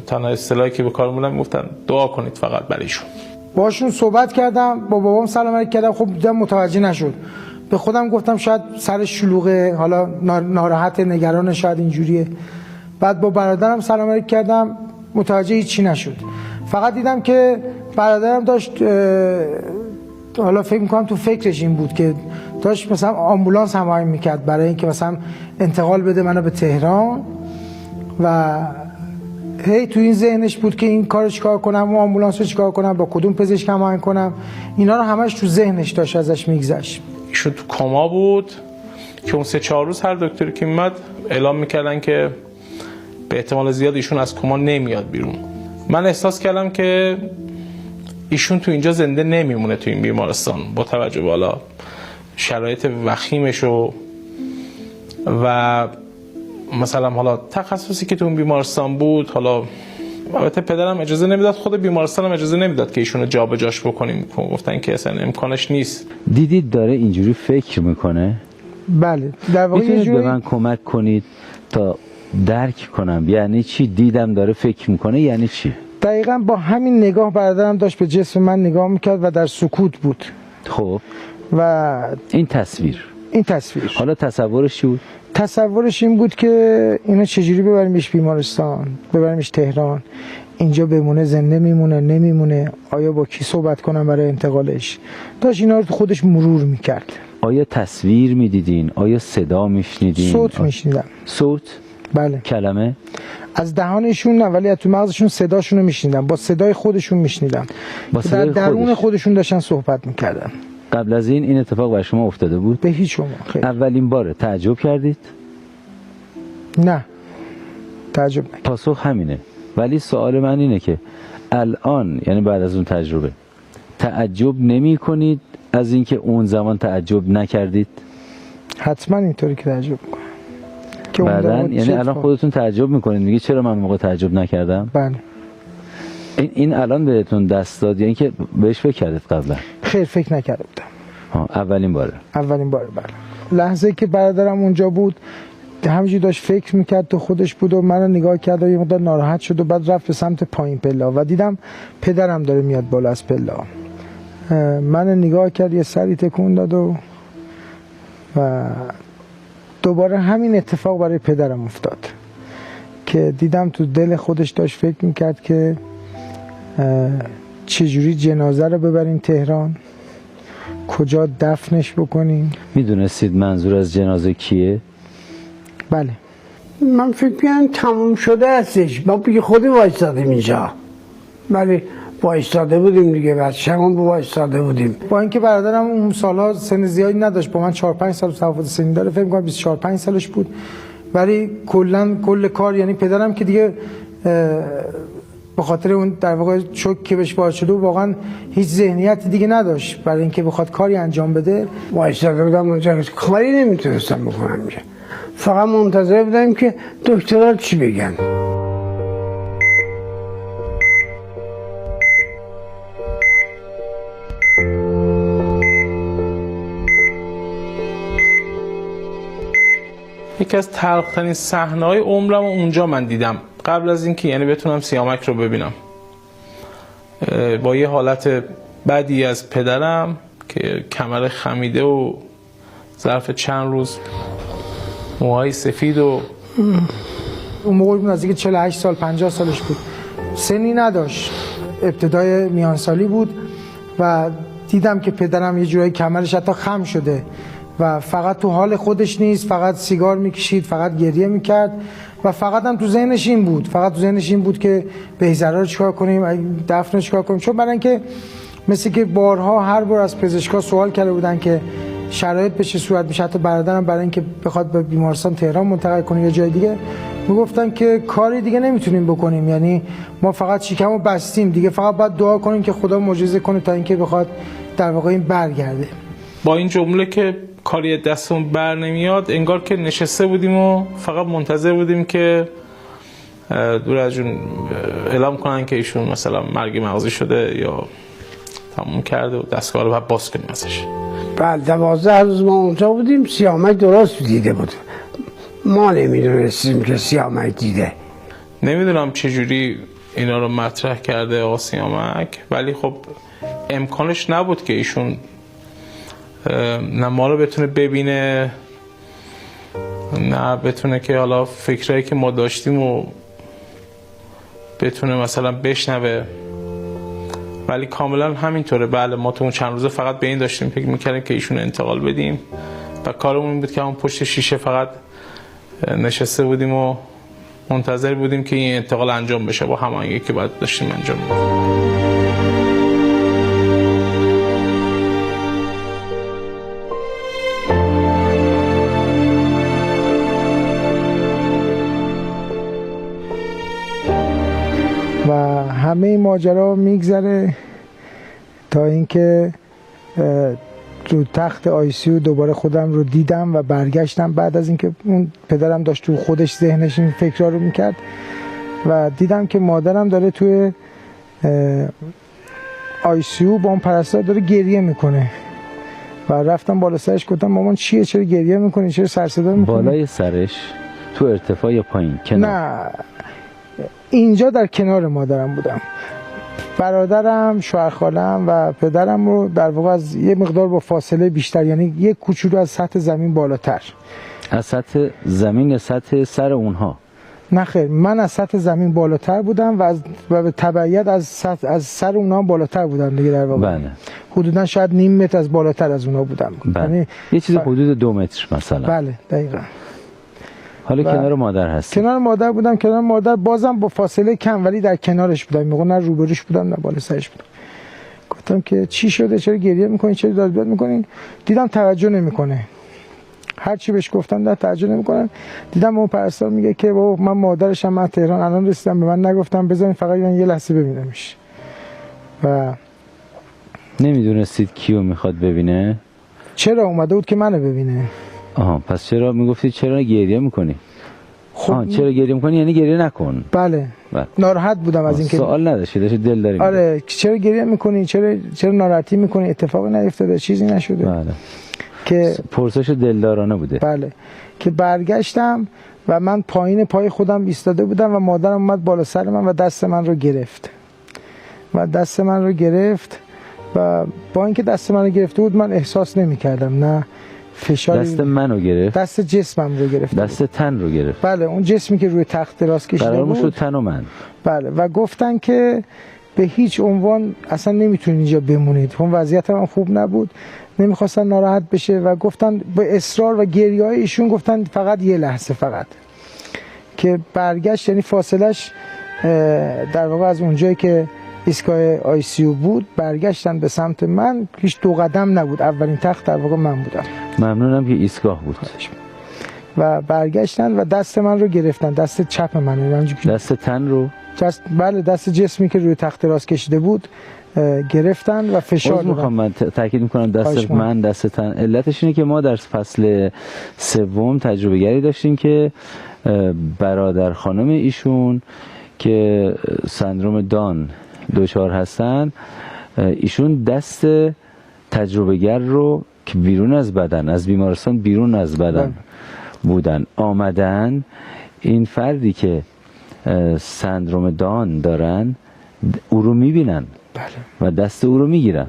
تنها اصطلاحی که به کار بودن میگفتن دعا کنید فقط برایشون. باشون صحبت کردم، با بابام سلام علیک کردم، خب دیدم متوجه نشد. به خودم گفتم شاید سر شلوغه، حالا ناراحت، نگران، شاید اینجوریه. بعد با برادرم سلام علیک کردم، متوجه هیچی نشد. فقط دیدم که برادرم داشت، حالا فکر میکنم تو فکرش این بود که داشت مثلا آمبولانس هماهنگ میکرد برای اینکه مثلا انتقال بده منو به تهران و هی تو این ذهنش بود که این کارو چیکار کنم، اون آمبولانس رو چیکار کنم، با کدوم پزشک هماهنگ کنم. اینا رو همش تو ذهنش داشت ازش میگذشت. ایشون تو کما بود که اون 3-4 روز هر دکتری که میمد اعلام میکردن که به احتمال زیاد ایشون از کما نمیاد بیرون. من احساس کردم که ایشون تو اینجا زنده نمیمونه تو این بیمارستان با توجه به حالا شرایط وخیمش و مثلا حالا تخصصی که تو اون بیمارستان بود. حالا البته پدرم اجازه نمیداد، خود بیمارستان هم اجازه نمیداد که ایشونو جابجاش بکنیم، گفتن که اصلا امکانش نیست. دیدید داره اینجوری فکر میکنه؟ بله. در واقع میتونید به من کمک کنید تا درک کنم یعنی چی دیدم داره فکر میکنه، یعنی چی؟ دقیقاً با همین نگاه برادرم داشت به جسم من نگاه میکرد و در سکوت بود. خب و این تصویر حالا تصورش چی بود؟ تصورش این بود که اینو چجوری ببریمش بیمارستان، ببریمش تهران، اینجا بمونه، زنده میمونه نمیمونه، آیا با کی صحبت کنم برای انتقالش. داشت اینا رو تو خودش مرور میکرد. آیا تصویر میدیدین؟ آیا صدا میشنیدین؟ صوت میشنیدم. صوت؟ بله. کلمه؟ از دهانشون نه، ولی از تو مغزشون صداشون رو میشنیدم، با صدای خودشون میشنیدم، در درون خودشون داشتن صحبت میکردن. قبل از این اتفاق بر شما افتاده بود؟ به هیچ عنوان. اولین باره تعجب کردید؟ نه، تعجب نکردم. پاسخ همینه. ولی سوال من اینه که الان، یعنی بعد از اون تجربه، تعجب نمی کنید از اینکه اون زمان تعجب نکردید؟ حتما اینطوری که تعجب میکنم که بعدن، یعنی الان خودتون تعجب میکنید، میگید چرا من موقع تعجب نکردم؟ بله. این الان بهتون دست داد یعنی که بهش فکر کردید قبلا؟ خیر، فکر نکرده بودم. اولین باره بله. لحظه که برادرم اونجا بود همینجوری داشت فکر میکرد، تو خودش بود و منو نگاه کرد و یه مقدار ناراحت شد و بعد رفت به سمت پایین پلا و دیدم پدرم داره میاد بالا از پلا. منو نگاه کرد، یه سری تکون داد و دوباره همین اتفاق برای پدرم افتاد که دیدم تو دل خودش داشت فکر میکرد که چجوری جنازه رو ببریم تهران، کجا دفنش بکنیم. میدونستید منظور از جنازه کیه؟ بله. من فکر کنم تموم شده هستش، ما بگی خودی وایستادیم اینجا، ولی وایستاده بودیم دیگه، بچه‌مون وایستاده بودیم. با اینکه برادرم اون سالها سن زیادی نداشت، با من 4-5 سال تفاوت سنی داره، فکر می‌کنم 24-5 سالش بود، ولی کل کار، یعنی پدرم که دیگه به خاطر اون در واقع شوک که بهش وارد شده و واقعا هیچ ذهنیتی دیگه نداشت برای اینکه بخواد کاری انجام بده. وایساده بودم اونجا، کاری نمیتونستم بکنم که، فقط منتظر بودم که دکترها چی بگن. یکی از تلخ‌ترین صحنه‌های عمرم اونجا من دیدم، قبل از اینکه یعنی بتونم سیامک رو ببینم. با یه حالت بدی از پدرم که کمر خمیده و ظرف چند روز موهای سفید و اون موقع نزدیک 48 سال 50 سالش بود، سنی نداشت، ابتدای میانسالی بود و دیدم که پدرم یه جورایی کمرش حتی خم شده و فقط تو حال خودش نیست، فقط سیگار میکشید، فقط گریه میکرد و فقط هم تو ذهنش این بود، فقط تو ذهنش این بود که بهزرا رو چیکار کنیم، دفن رو چیکار کنیم. چون برای اینکه مثل که بارها هر بار از پزشکا سوال کرده بودن که شرایط به چه صورت میشه، حتی برادرم برای اینکه بخواد به بیمارستان تهران منتقل کنه یا جای دیگه میگفتن که کاری دیگه نمیتونیم بکنیم، یعنی ما فقط شکمو بستیم دیگه، فقط باید دعا کنیم که خدا معجزه کنه تا اینکه بخواد در واقع این برگرده. با این جمله که کاری دستمون بر نمیاد، انگار که نشسته بودیم و فقط منتظر بودیم که دور از جون اعلام کنن که ایشون مثلا مرگ مغزی شده یا تموم کرده و دستگاه رو باز کنیم ازش. بعد 12 روز ما اونجا بودیم، سیامک درست دیده بود، ما نمیدونستیم که سیامک دیده. نمیدونم چجوری اینا رو مطرح کرده آقا سیامک، ولی خب امکانش نبود که ایشون نه ما رو بتونه ببینه، نه بتونه که حالا فکرایی که ما داشتیم و بتونه مثلا بشنوه، ولی کاملا همینطوره. بله ما تو اون چند روزه فقط به این داشتیم فکر میکردیم که ایشون انتقال بدیم و کارمون این بود که همون پشت شیشه فقط نشسته بودیم و منتظر بودیم که این انتقال انجام بشه با هماهنگی که باید داشتیم انجام بدیم. و همه این ماجرا میگذره تا اینکه تو تخت آیسیو دوباره خودم رو دیدم و برگشتم بعد از اینکه اون پدرم داشت تو خودش ذهنش این فکرها رو میکرد و دیدم که مادرم داره توی آیسیو با اون پرستار داره گریه میکنه و رفتم بالا سرش گفتم مامان چیه، چرا گریه میکنی، چرا سر صدا میکنی؟ بالای سرش تو ارتفاع یا پایین؟ کنار؟ نه اینجا در کنار مادرم بودم. برادرم، شوهرخاله‌ام و پدرم رو در واقع از یه مقدار با فاصله بیشتر، یعنی یک کوچولو از سطح زمین بالاتر. از سطح زمین یا سطح سر اونها؟ نه خیر، من از سطح زمین بالاتر بودم و به تبعیت از سر اونها هم بالاتر بودم دیگه در واقع. بله. حدوداً شاید نیم متر از بالاتر از اونها بودم. بله. یعنی یه چیز حدود 2 متر مثلا. بله دقیقاً. حالا کنار مادر هستی؟ کنار مادر بودم، کنار مادر بازم با فاصله کم ولی در کنارش بودم، میگم نه روبروش بودم نه بالا سرش بودم. گفتم که چی شده، چرا گریه میکنی، چرا داد بیداد میکنی؟ دیدم توجه نمیکنه، هر چی بهش گفتم نه توجه نمیکنن. دیدم اون پرستار میگه که بابا من مادرشم، من تهران الان رسیدم، به من نگفتم، بذارین فقط من یه لحظه ببینمش. و نمیدونستید کیو میخواد ببینه؟ چرا اومده بود که منو ببینه. آها، پس چرا میگفتی چرا گریه میکنی؟ خب چرا گریه میکنی یعنی گریه نکن. بله. ناراحت بودم از اینکه سوال نداشتی، داشتی دل داری. آره چرا گریه میکنی، چرا ناراحتی میکنی، اتفاقی نیفتاده، چیزی نشده. بله. که پرسش دلدارانه بوده. بله. که برگشتم و من پایین پای خودم ایستاده بودم و مادرم اومد بالا سر من و دست من رو گرفت و با اینکه دست من رو گرفته بود من احساس نمی‌کردم، نه فشاری. دست منو گرفت؟ دست جسمم رو گرفت. دست تن رو گرفت؟ بله، اون جسمی که روی تخت دراز کشیده بود. قرار شد تن و من. بله. و گفتن که به هیچ عنوان اصلا نمیتونید اینجا بمونید، چون وضعیت من خوب نبود، نمیخواستن ناراحت بشه و گفتن به اصرار و گریه‌های ایشون گفتن فقط یه لحظه، فقط که برگشت، یعنی فاصلش در واقع از اونجایی که ایستگاه آیسیو بود برگشتن به سمت من، هیچ 2 قدم نبود، اولین تخت در واقع من بودم. ممنونم که ایستگاه بود. و برگشتن و دست من رو گرفتن، دست چپ من رو. دست تن رو؟ بله دست جسمی که روی تخت راست کشیده بود گرفتن و فشار دادن. میخوام من تاکید میکنم دست من دست تن علتش اینه که ما در فصل 3 تجربه گری داشتیم که برادر خانم ایشون که سندروم دان دچار هستن، ایشون دست تجربه گر رو که بیرون از بدن، از بیمارستان بیرون از بدن بودن آمدن، این فردی که سندروم دان دارن او رو میبینن و دست او رو میگیرن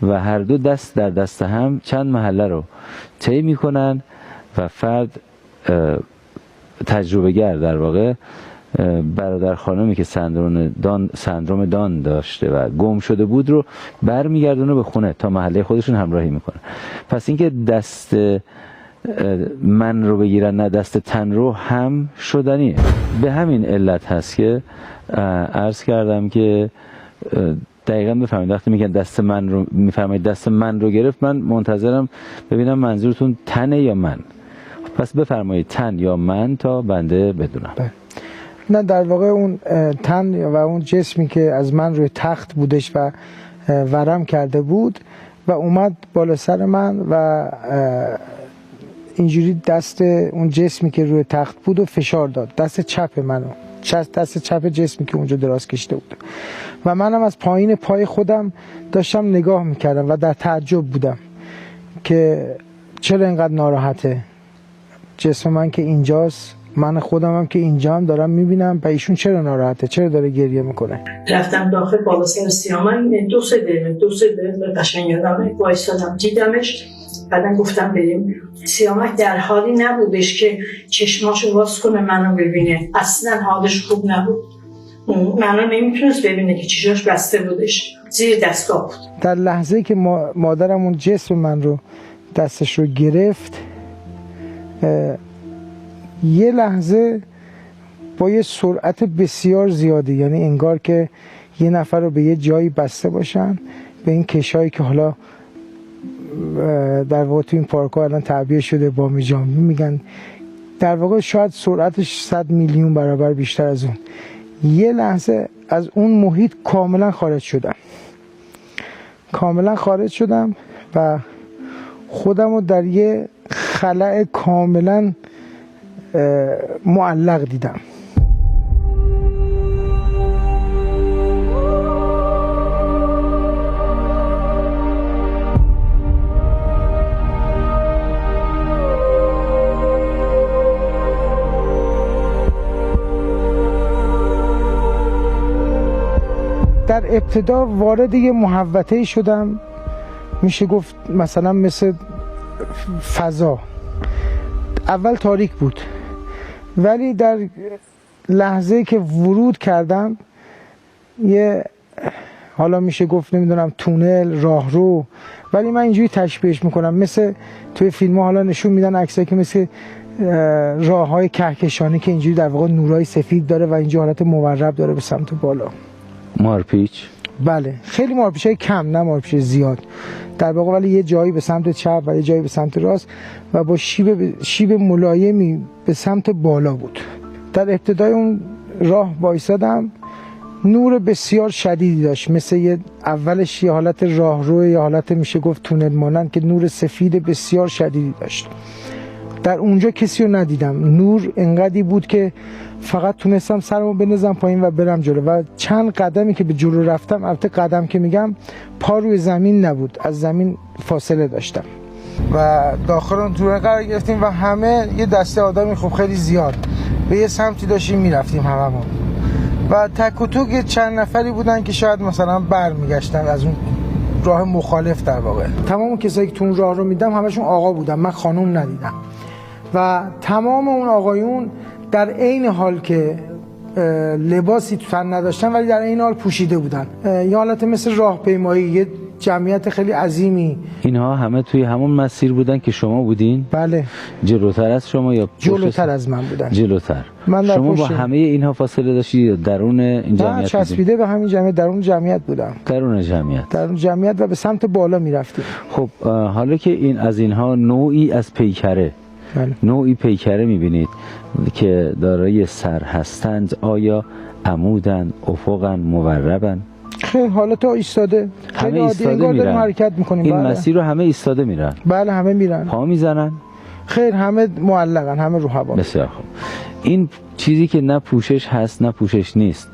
و هر دو دست در دست هم چند محله رو طی میکنن و فرد تجربه گر در واقع برادر خانمی که سندروم دان داشته و گم شده بود رو برمیگردونه به خونه تا محله خودشون همراهی میکنه. پس اینکه دست من رو بگیرن نه دست تن رو هم شدنیه. به همین علت هست که عرض کردم که دقیقا بفرمایید وقتی میگن دست من رو میفرمایید دست من رو گرفت، من منتظرم ببینم منظورتون تنه یا من. پس بفرمایید تن یا من تا بنده بدونم. نه در واقع اون تن و اون جسمی که از من روی تخت بودش و ورم کرده بود و اومد بالا سر من و اینجوری دست اون جسمی که روی تخت بود و فشار داد، دست چپ منو، دست چپ جسمی که اونجا دراز کشیده بود و منم از پایین پای خودم داشتم نگاه میکردم و در تعجب بودم که چرا اینقدر ناراحته جسم من که اینجاست، من خودم هم که اینجا هم دارم میبینم و ایشون چرا ناراحته، چرا داره گریه میکنه. رفتم داخل بالا سر سیامک، دو سه دقیقه قشنگ یادمه وایسادم دیدمش. بعدن گفتم بریم. سیامک در حالی نبودش که چشماشو باز کنه منو ببینه، اصلا حالش خوب نبود، منو نمیتونست ببینه که چشاش بسته بودش، زیر دستگاه بود. در لحظه که مادرم اون جسم من رو دستش رو گرفت، یه لحظه با یه سرعت بسیار زیادی، یعنی انگار که یه نفر رو به یه جایی بسته باشن، به این کشایی که حالا در واقع تو این پارک ها الان تعبیه شده بامی جامی میگن، در واقع شاید سرعتش 100 میلیون برابر بیشتر از اون. یه لحظه از اون محیط کاملا خارج شدم و خودم رو در یه خلأ کاملا معلق دیدم. در ابتدا وارد یه محوطه‌ای شدم، میشه گفت مثلا مثل فضا. اول تاریک بود ولی در لحظه که ورود کردم یه حالا میشه گفت نمیدونم تونل، راهرو، ولی من اینجوری تشبیهش میکنم مثل توی فیلم ها حالا نشون میدن عکسایی که مثل راههای کهکشانی که اینجوری در واقع نورای سفید داره و اینجا حالت مورب داره به سمت بالا. مارپیچ؟ بله خیلی مارپیچای کم، نه مارپیچ زیاد در واقع، ولی یه جایی به سمت چپ و یه جایی به سمت راست و با شیب ملایمی به سمت بالا بود. در ابتدای اون راه وایسادم، نور بسیار شدیدی داشت، مثل یه اولش یه حالت راهرو، یه حالت میشه گفت تونل مانند که نور سفید بسیار شدیدی داشت. در اونجا کسی رو ندیدم، نور انقدری بود که فقط تونستم سرمو بنزم پایین و برم جلو و چند قدمی که به جلو رفتم، البته قدم که میگم پا روی زمین نبود، از زمین فاصله داشتم و داخل اون تونل قرار گرفتیم و همه یه دسته آدمی خب خیلی زیاد به یه سمتی داشتیم میرفتیم هممون و تک و توک چند نفری بودن که شاید مثلا برمیگشتن از اون راه مخالف. در واقع تمام کسایی که تو اون راه رو میدم همشون آقا بودن، من خانم ندیدم و تمام اون آقایون در عین حال که لباسی تو تن نداشتن ولی در عین حال پوشیده بودن، یه حالت مثل راهپیمایی، یه جمعیت خیلی عظیمی. اینها همه توی همون مسیر بودن که شما بودین؟ بله. جلوتر از شما یا جلوتر از من بودن؟ جلوتر. من شما با همه اینها فاصله داشتی یا درون این جمعیت؟ نه چسبیده به همین جمعیت، درون جمعیت بودم. درون جمعیت و به سمت بالا میرفتیم. خب حالا که این از اینها نوعی از پیکره، نوعی پیکره میبینید که دارای سر هستند، آیا عمودن افقن موربن. خیلی حالت ایستاده، خیلی همه عادی ایستاده انگار داریم میرن حرکت میکنیم. این بله. مسیر رو همه ایستاده میرن؟ بله همه میرن. پا میزنن؟ خیر همه معلقن، همه رو هوا. بسیار خوب. این چیزی که نه پوشش هست نه پوشش نیست،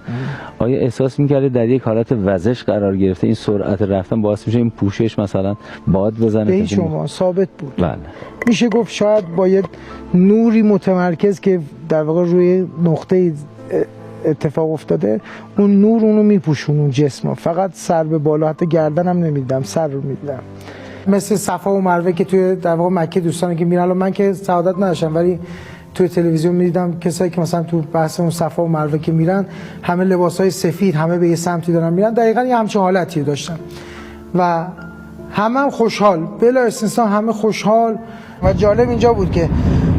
آیا احساس میکرده در یک حالت وزش قرار گرفته این سرعت رفتن باعث میشه این پوشش مثلا باد بزنه؟ به شما ثابت بود. بله. میشه گفت شاید با یه نوری متمرکز که در واقع روی نقطه اتفاق افتاده، اون نور اونو میپوشون اون جسم، فقط سر به بالا، حتی گردن هم نمیدیدم، سر رو میدیدم. مثل صفا و مروه که توی در واقع مکه دوستانی که میرن، من که سعادت نداشتم ولی توی تلویزیون میدیدم کسایی که مثلا تو بحث اون صفا و مروه که میرن، همه لباسای سفید، همه به یه سمتی دارن میرن، دقیقاً یه همچین حالتی داشتن و همه خوشحال، بلا استثنا همه خوشحال. و جالب اینجا بود که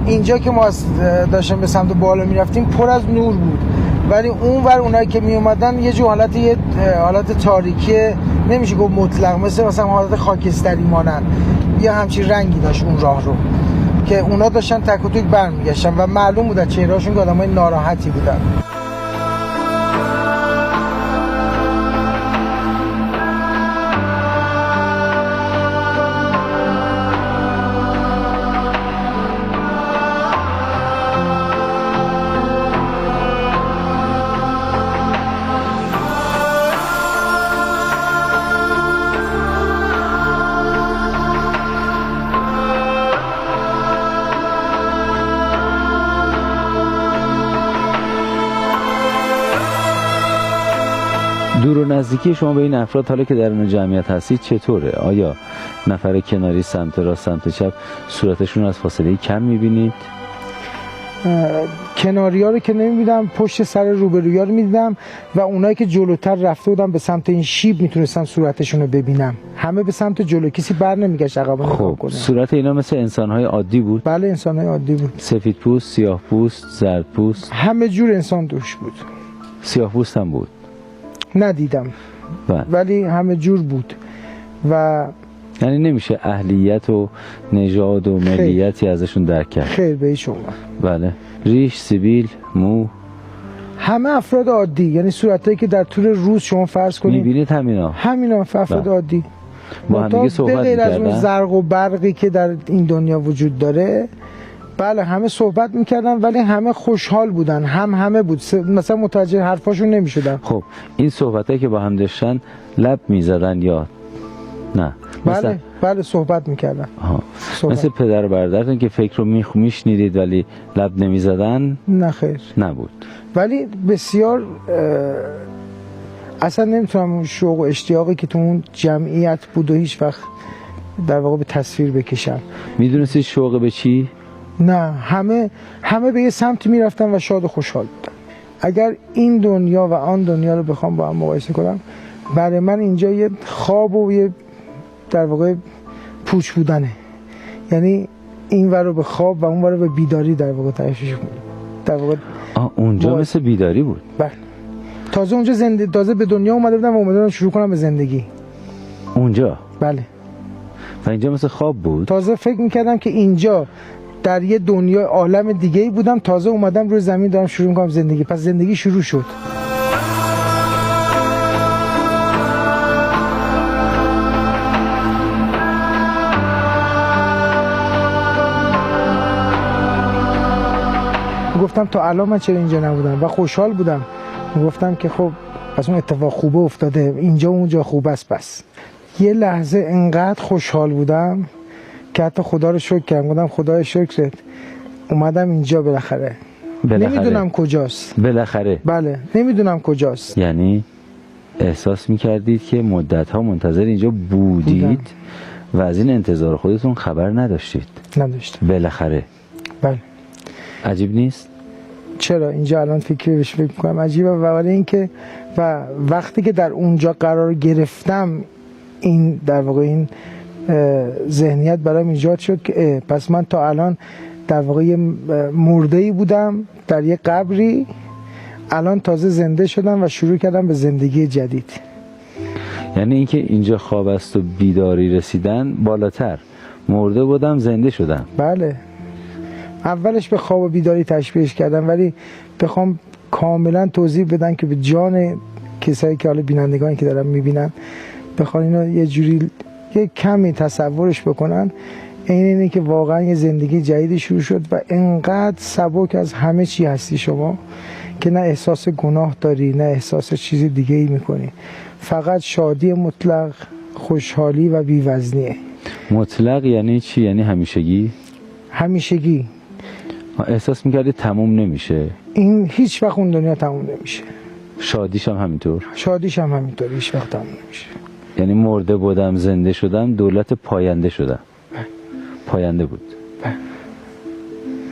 اینجا که ما داشتیم به سمت بالا میرفتیم پر از نور بود، ولی اونور اونایی که می اومدن یه جو حالت تاریکی، نمیشه گفت مطلق، مثلا حالت خاکستری مانند، یه همچین رنگی داشت اون راه رو که اونا داشتن تک و توک برمیگشتن و معلوم بود از چهرهاشون که آدمای ناراحتی بودن. دور و نزدیکی شما به این افراد حالا که در اون جمعیت هستید چطوره؟ آیا نفر کناری سمت راست سمت چپ صورتشون از فاصله کم میبینید؟ کناری ها رو که نمیدیدم، پشت سر روبروی ها رو میدیدم و اونایی که جلوتر رفته بودم به سمت این شیب میتونستم صورتشون رو ببینم. همه به سمت جلو، کسی بر نمیگشت عقب نگاه کنه. صورت اینا مثل انسانهای عادی بود؟ بله انسانهای عادی بود. سفید پوست، سیاه پوست، زرد پوست؟ همه جور انسان دوش بود. سیاه پوست هم بود؟ ندیدم ولی همه جور بود. و یعنی نمیشه اهلیت و نژاد و ملیتی ازشون درک کرد؟ خیر به شما. بله. ریش، سیبیل، مو؟ همه افراد عادی، یعنی صورتایی که در طول روز شما فرض کنید میبینید همینا افراد عادی با هم دیگه صحبت غیر از می‌کردن؟ اون زرق و برقی که در این دنیا وجود داره، بله همه صحبت میکردن ولی همه خوشحال بودن، همه بود، مثلا متوجه حرفاشون نمیشدن. خب این صحبتایی که با هم داشتن لب میزدن یا نه؟ بله صحبت میکردن. مثل پدر و برادرتون که فکر رو میشنیدید ولی لب نمیزدن؟ نه خیر نبود. ولی بسیار اصلا نمیتونم اون شوق و اشتیاقی که تو اون جمعیت بود و هیچ وقت در واقع به تصویر بکشم. میدونستید شوق به چی؟ نه، همه به یه سمتی میرفتن و شاد و خوشحال بودن. اگر این دنیا و آن دنیا رو بخوام با هم مقایسه کنم، برای من اینجا یه خواب و یه در واقع پوچ بودنه، یعنی این ور رو به خواب و اون ور رو به بیداری در واقع تعریفش کنم. در واقع اونجا مثل بیداری بود. بله. تازه اونجا تازه به دنیا اومده بودم و اومدم شروع کنم به زندگی اونجا. بله. و اینجا مثل خواب بود. تازه فکر میکردم که اینجا در یه دنیا عالم دیگه‌ای بودم، تازه اومدم روی زمین دارم شروع میکنم زندگی. پس زندگی شروع شد. گفتم تا الان من چرا اینجا نبودم و خوشحال بودم. گفتم که خب پس اون اتفاق خوبه افتاده، اینجا اونجا خوب است. پس یه لحظه انقدر خوشحال بودم که حتی خدا رو شکر کردم. گفتم خدای شکرت اومدم اینجا بالاخره. نمیدونم کجاست. بالاخره. بله نمیدونم کجاست. یعنی احساس میکردید که مدت‌ها منتظر اینجا بودید و از این انتظار خودتون خبر نداشتید؟ نداشتم. بالاخره. بله. عجیب نیست؟ چرا اینجا الان فکر میکنم عجیبه، ولی اینکه و وقتی که در اونجا قرار گرفتم این در واقع این ذهنیت برام ایجاد شد که پس من تا الان در واقع یه مرده‌ای بودم در یه قبری، الان تازه زنده شدم و شروع کردم به زندگی جدید. یعنی اینکه اینجا خواب است و بیداری رسیدن بالاتر، مرده بودم زنده شدم. بله. اولش به خواب و بیداری تشبیهش کردم، ولی بخوام کاملا توضیح بدن که به جان کسایی که حالا بینندگانی که دارن میبینن بخوان اینا یه جوری یه کمی تصورش بکنن. اینه که واقعا یه زندگی جدیدی شروع شد و انقدر سبک از همه چی هستی شما که نه احساس گناه داری نه احساس چیز دیگه ای میکنی، فقط شادی مطلق، خوشحالی و بی‌وزنیه. مطلق یعنی چی؟ یعنی همیشگی؟ همیشگی. احساس میکردی تموم نمیشه؟ این هیچ وقت اون دنیا تموم نمیشه. شادیش هم همینطور؟ شادیش هم همینطور، هیچ وقت تموم نمیشه. یعنی مرده بودم زنده شدم، دولت پاینده شدم. پاینده بود.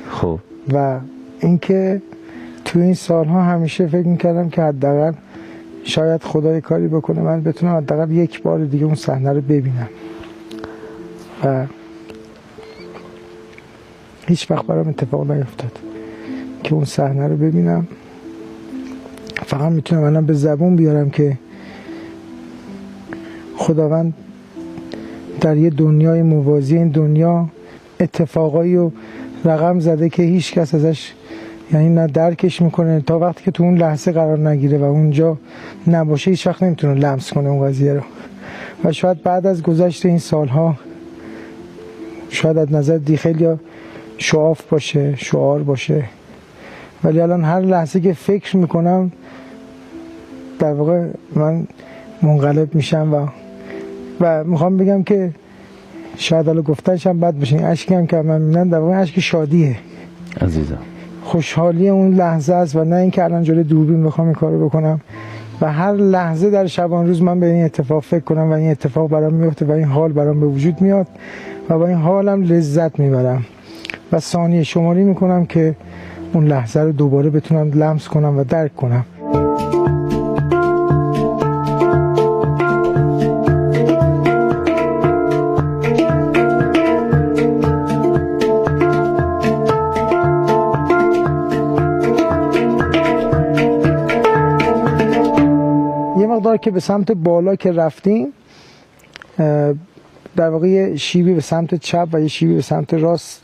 خب و اینکه تو این سالها همیشه فکر میکردم که حداقل شاید خدای کاری بکنه من بتونم حداقل یک بار دیگه اون صحنه رو ببینم و هیچ وقت برام اتفاق نیفتاد که اون صحنه رو ببینم. فقط میتونم الان به زبون بیارم که خداوند در یه دنیای موازی این دنیا اتفاقایی رو رقم زده که هیچ کس ازش یعنی نه درکش میکنه تا وقتی که تو اون لحظه قرار نگیره و اونجا نباشه هیچ وقت نمیتونه لمس کنه اون قضیه رو. و شاید بعد از گذشت این سالها شاید از نظر دی خیلی شعاف باشه، شعار باشه، ولی الان هر لحظه که فکر میکنم در واقع من منقلب میشم و میخوام بگم که شاید الان گفتنش هم بد باشه، این اشکی هم که من میبینم در واقع اشک شادیه عزیزم، خوشحالی اون لحظه است و نه اینکه الان جلوی دوربین بخوام این کارو بکنم و هر لحظه در شبان روز من به این اتفاق فکر کنم و این اتفاق برام میفته و این حال برام به وجود میاد و با این حالم لذت میبرم و ثانیه شماری میکنم که اون لحظه رو دوباره بتونم لمس کنم و درک کنم. که به سمت بالا که رفتیم در واقع یه شیبی به سمت چپ و یه شیبی به سمت راست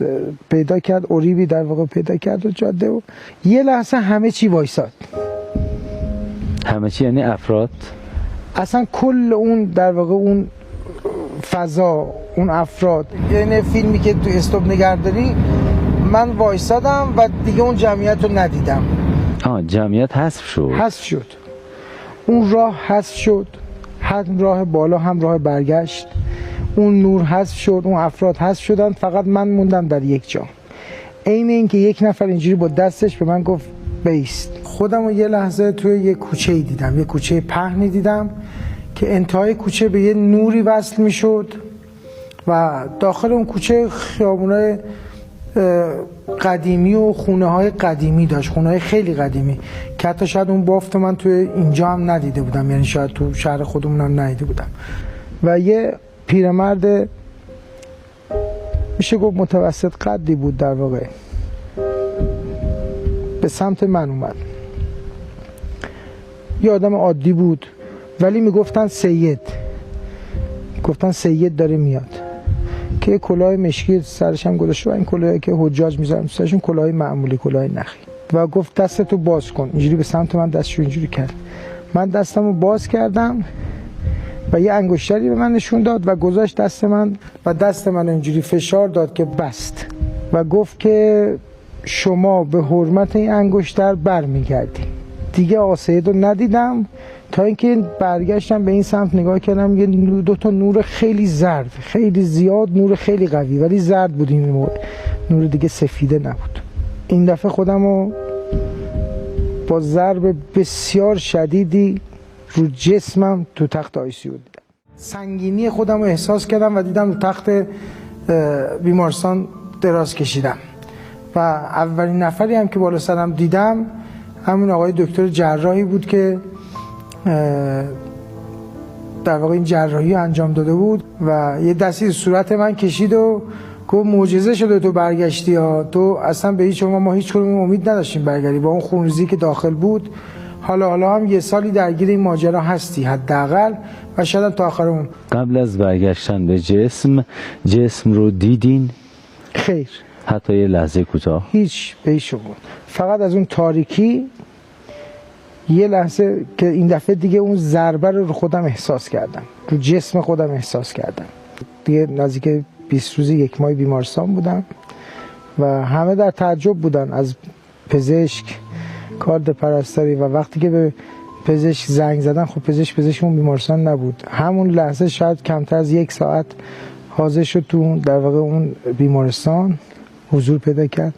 پیدا کرد، اوریبی در واقع پیدا کرد و جاده و یه لحظه همه چی وایساد. همه چی یعنی افراد؟ اصلا کل اون در واقع اون فضا، اون افراد، یعنی فیلمی که تو استوب نگهداری من وایسادم و دیگه اون جمعیت رو ندیدم. جمعیت حذف شد؟ حذف شد، اون راه حذف شد، هم راه بالا هم راه برگشت، اون نور حذف شد، اون افراد حذف شدن، فقط من موندم در یک جا. عین اینکه یک نفر اینجوری با دستش به من گفت بیست. خودم رو یه لحظه توی یه کوچه‌ای دیدم، یه کوچه پهنی دیدم که انتهای کوچه به یه نوری وصل میشد و داخل اون کوچه خیابونای قدیمی و خونه های قدیمی داشت، خونه های خیلی قدیمی که حتی شاید اون بافت من توی اینجا هم ندیده بودم، یعنی شاید تو شهر خودمون هم ندیده بودم. و یه پیرمرد میشه گفت متوسط قدی بود در واقع به سمت من اومد. یه آدم عادی بود ولی میگفتن سید، گفتن سید داره میاد که یه کلاه مشکی سرش هم گذاشته و این کلاهی که حجاج میذارن سرشون کلاه معمولی، کلاه نخی، و گفت دستتو باز کن. اینجوری به سمت من دستشو اینجوری کرد، من دستمو باز کردم و یه انگشتری به من نشون داد و گذاشت دست من و دست من اینجوری فشار داد که بست و گفت که شما به حرمت این انگشتر برمیگردی. دیگه آقا سید رو ندیدم تا اینکه برگشتم به این سمت نگاه کردم، یه دو تا نور خیلی زرد، خیلی زیاد، نور خیلی قوی ولی زرد بود این موقع، نور دیگه سفیده نبود. این دفعه خودم رو با ضرب بسیار شدیدی رو جسمم تو تخت آیسیو دیدم. سنگینی خودم رو احساس کردم و دیدم رو تخت بیمارستان دراز کشیدم و اولین نفری هم که بالا سرم دیدم همون آقای دکتر جراحی بود که در واقع این جراحی انجام داده بود و یه دستی صورت من کشید و گفت معجزه شده تو برگشتی ها، تو اصلا به هیچ ما هیچ کدوم امید نداشتیم برگردی، با اون خونریزی که داخل بود حالا هم یه سالی درگیر این ماجرا هستی حداقل و شاید تا آخر اون. قبل از برگشتن به جسم رو دیدین؟ خیر، حتی یه لحظه کوتاه؟ هیچ به هیچ شما، فقط از اون تاریکی یه لحظه که این دفعه دیگه اون ضربه رو خودم احساس کردم، رو جسم خودم احساس کردم. دیگه نزدیک 20 روز 1 ماه بیمارستان بودم و همه در تعجب بودن، از پزشک، کارد پرستاری، و وقتی که به پزشک زنگ زدن، خب پزشک اون بیمارستان نبود. همون لحظه شاید کمتر از 1 ساعت حاضر شد تو در واقع اون بیمارستان حضور پیدا کرد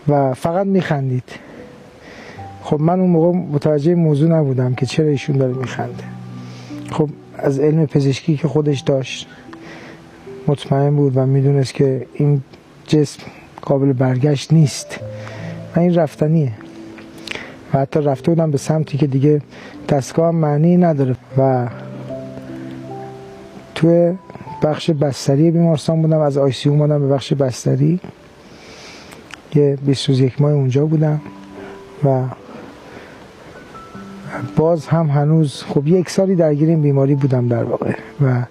و فقط میخندید. خب من اون موقع متوجه موضوع نبودم که چرا ایشون داره میخنده. خب از علم پزشکی که خودش داشت مطمئن بود و میدونست که این جسم قابل برگشت نیست و این رفتنیه و حتی رفته بودم به سمتی که دیگه دستگاه هم معنی نداره و توی بخش بستری بیمارستان بودم. از آی سی او اومدم به بخش بستری، یه 20 روز 1 ماه اونجا بودم و باز هم هنوز خب 1 سالی درگیر این بیماری بودم در واقع و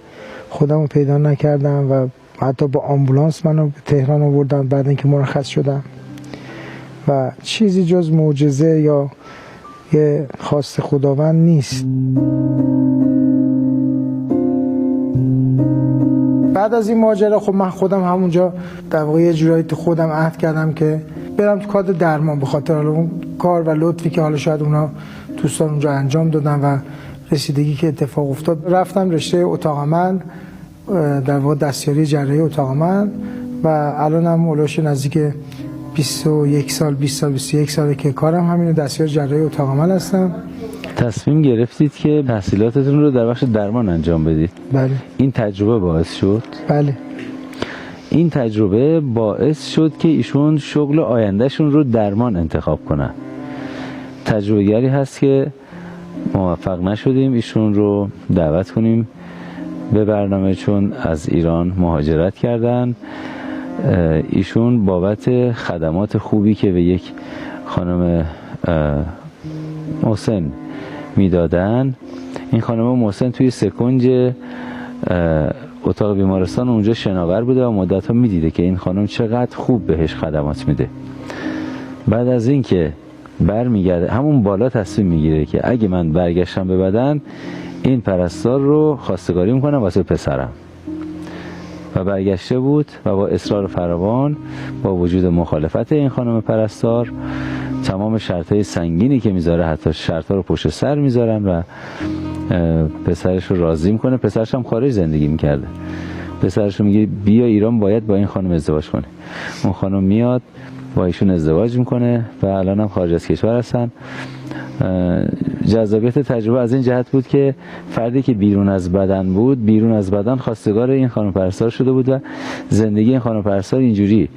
خودمو پیدا نکردم و حتی با آمبولانس منو به تهران آوردن بعد اینکه مرخص شدم و چیزی جز معجزه یا یه خواست خداوند نیست. بعد از این ماجرا خب من خودم همونجا در واقع یه جورایی تو خودم عهد کردم که برم تو کار درمان، به خاطر حالا اون کار و لطفی که حالا شاید اونا دوستان اونجا انجام دادن و رسیدگی که اتفاق افتاد. رفتم رشته اتاق عمل، در واقع دستیاری جراحی اتاق عمل و الانم اولش نزدیک 21 سال 21 ساله که کارم همینه، دستیار جراحی اتاق عمل هستم. تصمیم گرفتید که تحصیلاتتون رو در بخش درمان انجام بدید. بله. این تجربه باعث شد؟ بله. این تجربه باعث شد که ایشون شغل آیندهشون رو درمان انتخاب کنن. تجربه گری هست که موفق نشدیم ایشون رو دعوت کنیم به برنامه، چون از ایران مهاجرت کردن. ایشون بابت خدمات خوبی که به یک خانم محسن میدادن، این خانم محسن توی سکنج اتاق بیمارستان اونجا شناور بوده و مدت‌ها میدیده که این خانم چقدر خوب بهش خدمات میده. بعد از این که برمیگرده همون بالا تصمیم میگیره که اگه من برگشتم به بدن، این پرستار رو خواستگاری میکنم واسه پسرم. و برگشته بود و با اصرار فراوان، با وجود مخالفت این خانم پرستار، تمام شرطهای سنگینی که میذاره، حتی شرطها رو پشت سر میذارن و پسرش رو راضی میکنه. پسرش هم خارج زندگی میکرده. پسرش رو میگه بیا ایران، باید با این خانم ازدواج کنه. اون خانم میاد با ایشون ازدواج میکنه و الان هم خارج از کشور هستن. جذابیت تجربه از این جهت بود که فردی که بیرون از بدن بود، بیرون از بدن خواستگار این خانم پرستار شده بود و زندگی این خانم پرستار اینجوری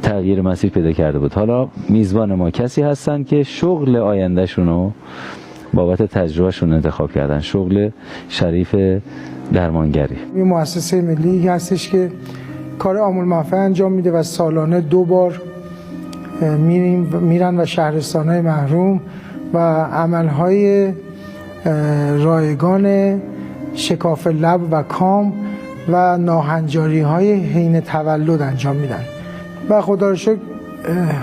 تغییر مسیر پیدا کرده بود. حالا میزبان ما کسی هستن که شغل آیندهشون رو بابت تجربهشون انتخاب کردن، شغل شریف درمانگری. این مؤسسه ملی هستش که کار عامل منفعه انجام میده و سالانه 2 بار میرن و شهرستان‌های محروم و عملهای رایگان شکاف لب و کام و ناهنجاری‌های حین تولد انجام میدن و خدا رو شکر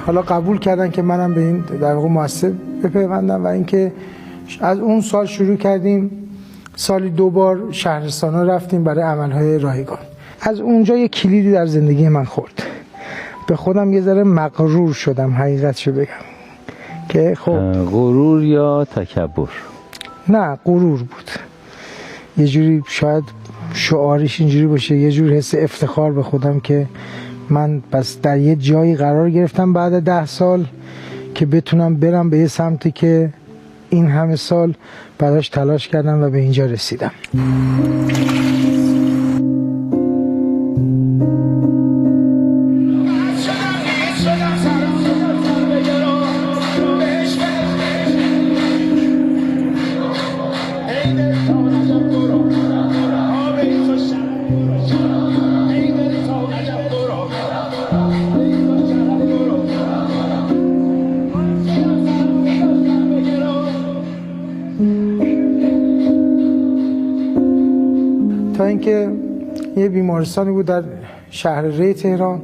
حالا قبول کردن که منم به این در واقع مؤسسه بپیوندم و اینکه از اون سال شروع کردیم، سالی 2 بار شهرستان‌ها رفتیم برای عملهای رایگان. از اونجا یه کلیدی در زندگی من خورد. به خودم یه ذره مغرور شدم، حقیقتشو بگم که خب غرور یا تکبر؟ نه، غرور بود. یه جوری شاید شعارش اینجوری باشه، یه جور حس افتخار به خودم که من بس در یه جایی قرار گرفتم بعد 10 سال که بتونم برم به یه سمتی که این همه سال براش تلاش کردم و به اینجا رسیدم. تا اینکه یه بیمارستانی بود در شهر ری تهران،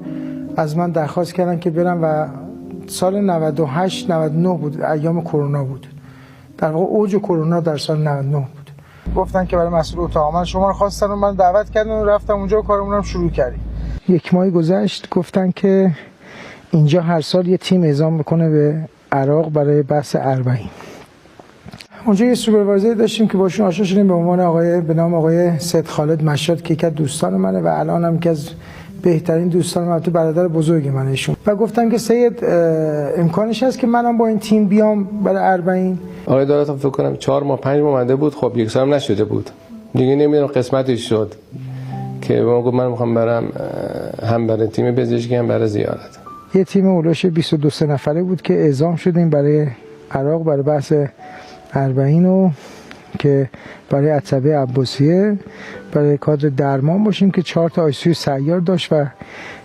از من درخواست کردن که برم و سال 98 99 بود، ایام کرونا بود. در واقع اوج کرونا در سال 99 بود. گفتن که برای مسئول اتاق عمل شما رو خواستن و من دعوت کردن و رفتم اونجا و کارمون رو شروع کردیم. 1 ماه گذشت گفتن که اینجا هر سال یه تیم اعزام میکنه به عراق برای بحث اربعین. اونجا یه سوپروایزر داشتیم که باشون آشنا شدیم به نام آقای سید خالد مشاد که یکی از دوستان منه و الان هم که از بهترین دوستان من، تو برادر بزرگ من ایشون. و گفتم که سید امکانش هست که منم با این تیم بیام برای اربعین. آقای دولت فکر کنم 4 ماه 5 ماه مونده بود. خب 1 سال نشده بود دیگه، نمیدونم قسمتش شد که من گفت من میخوام برم هم برای تیم پزشکی هم برای زیارت. یه تیم اولش 22 نفره بود که اعزام شدیم برای عراق برای بحث اربعین و که برای عتبه عباسیه برای کادر درمان باشیم که 4 تا آیسیو سیار داشت و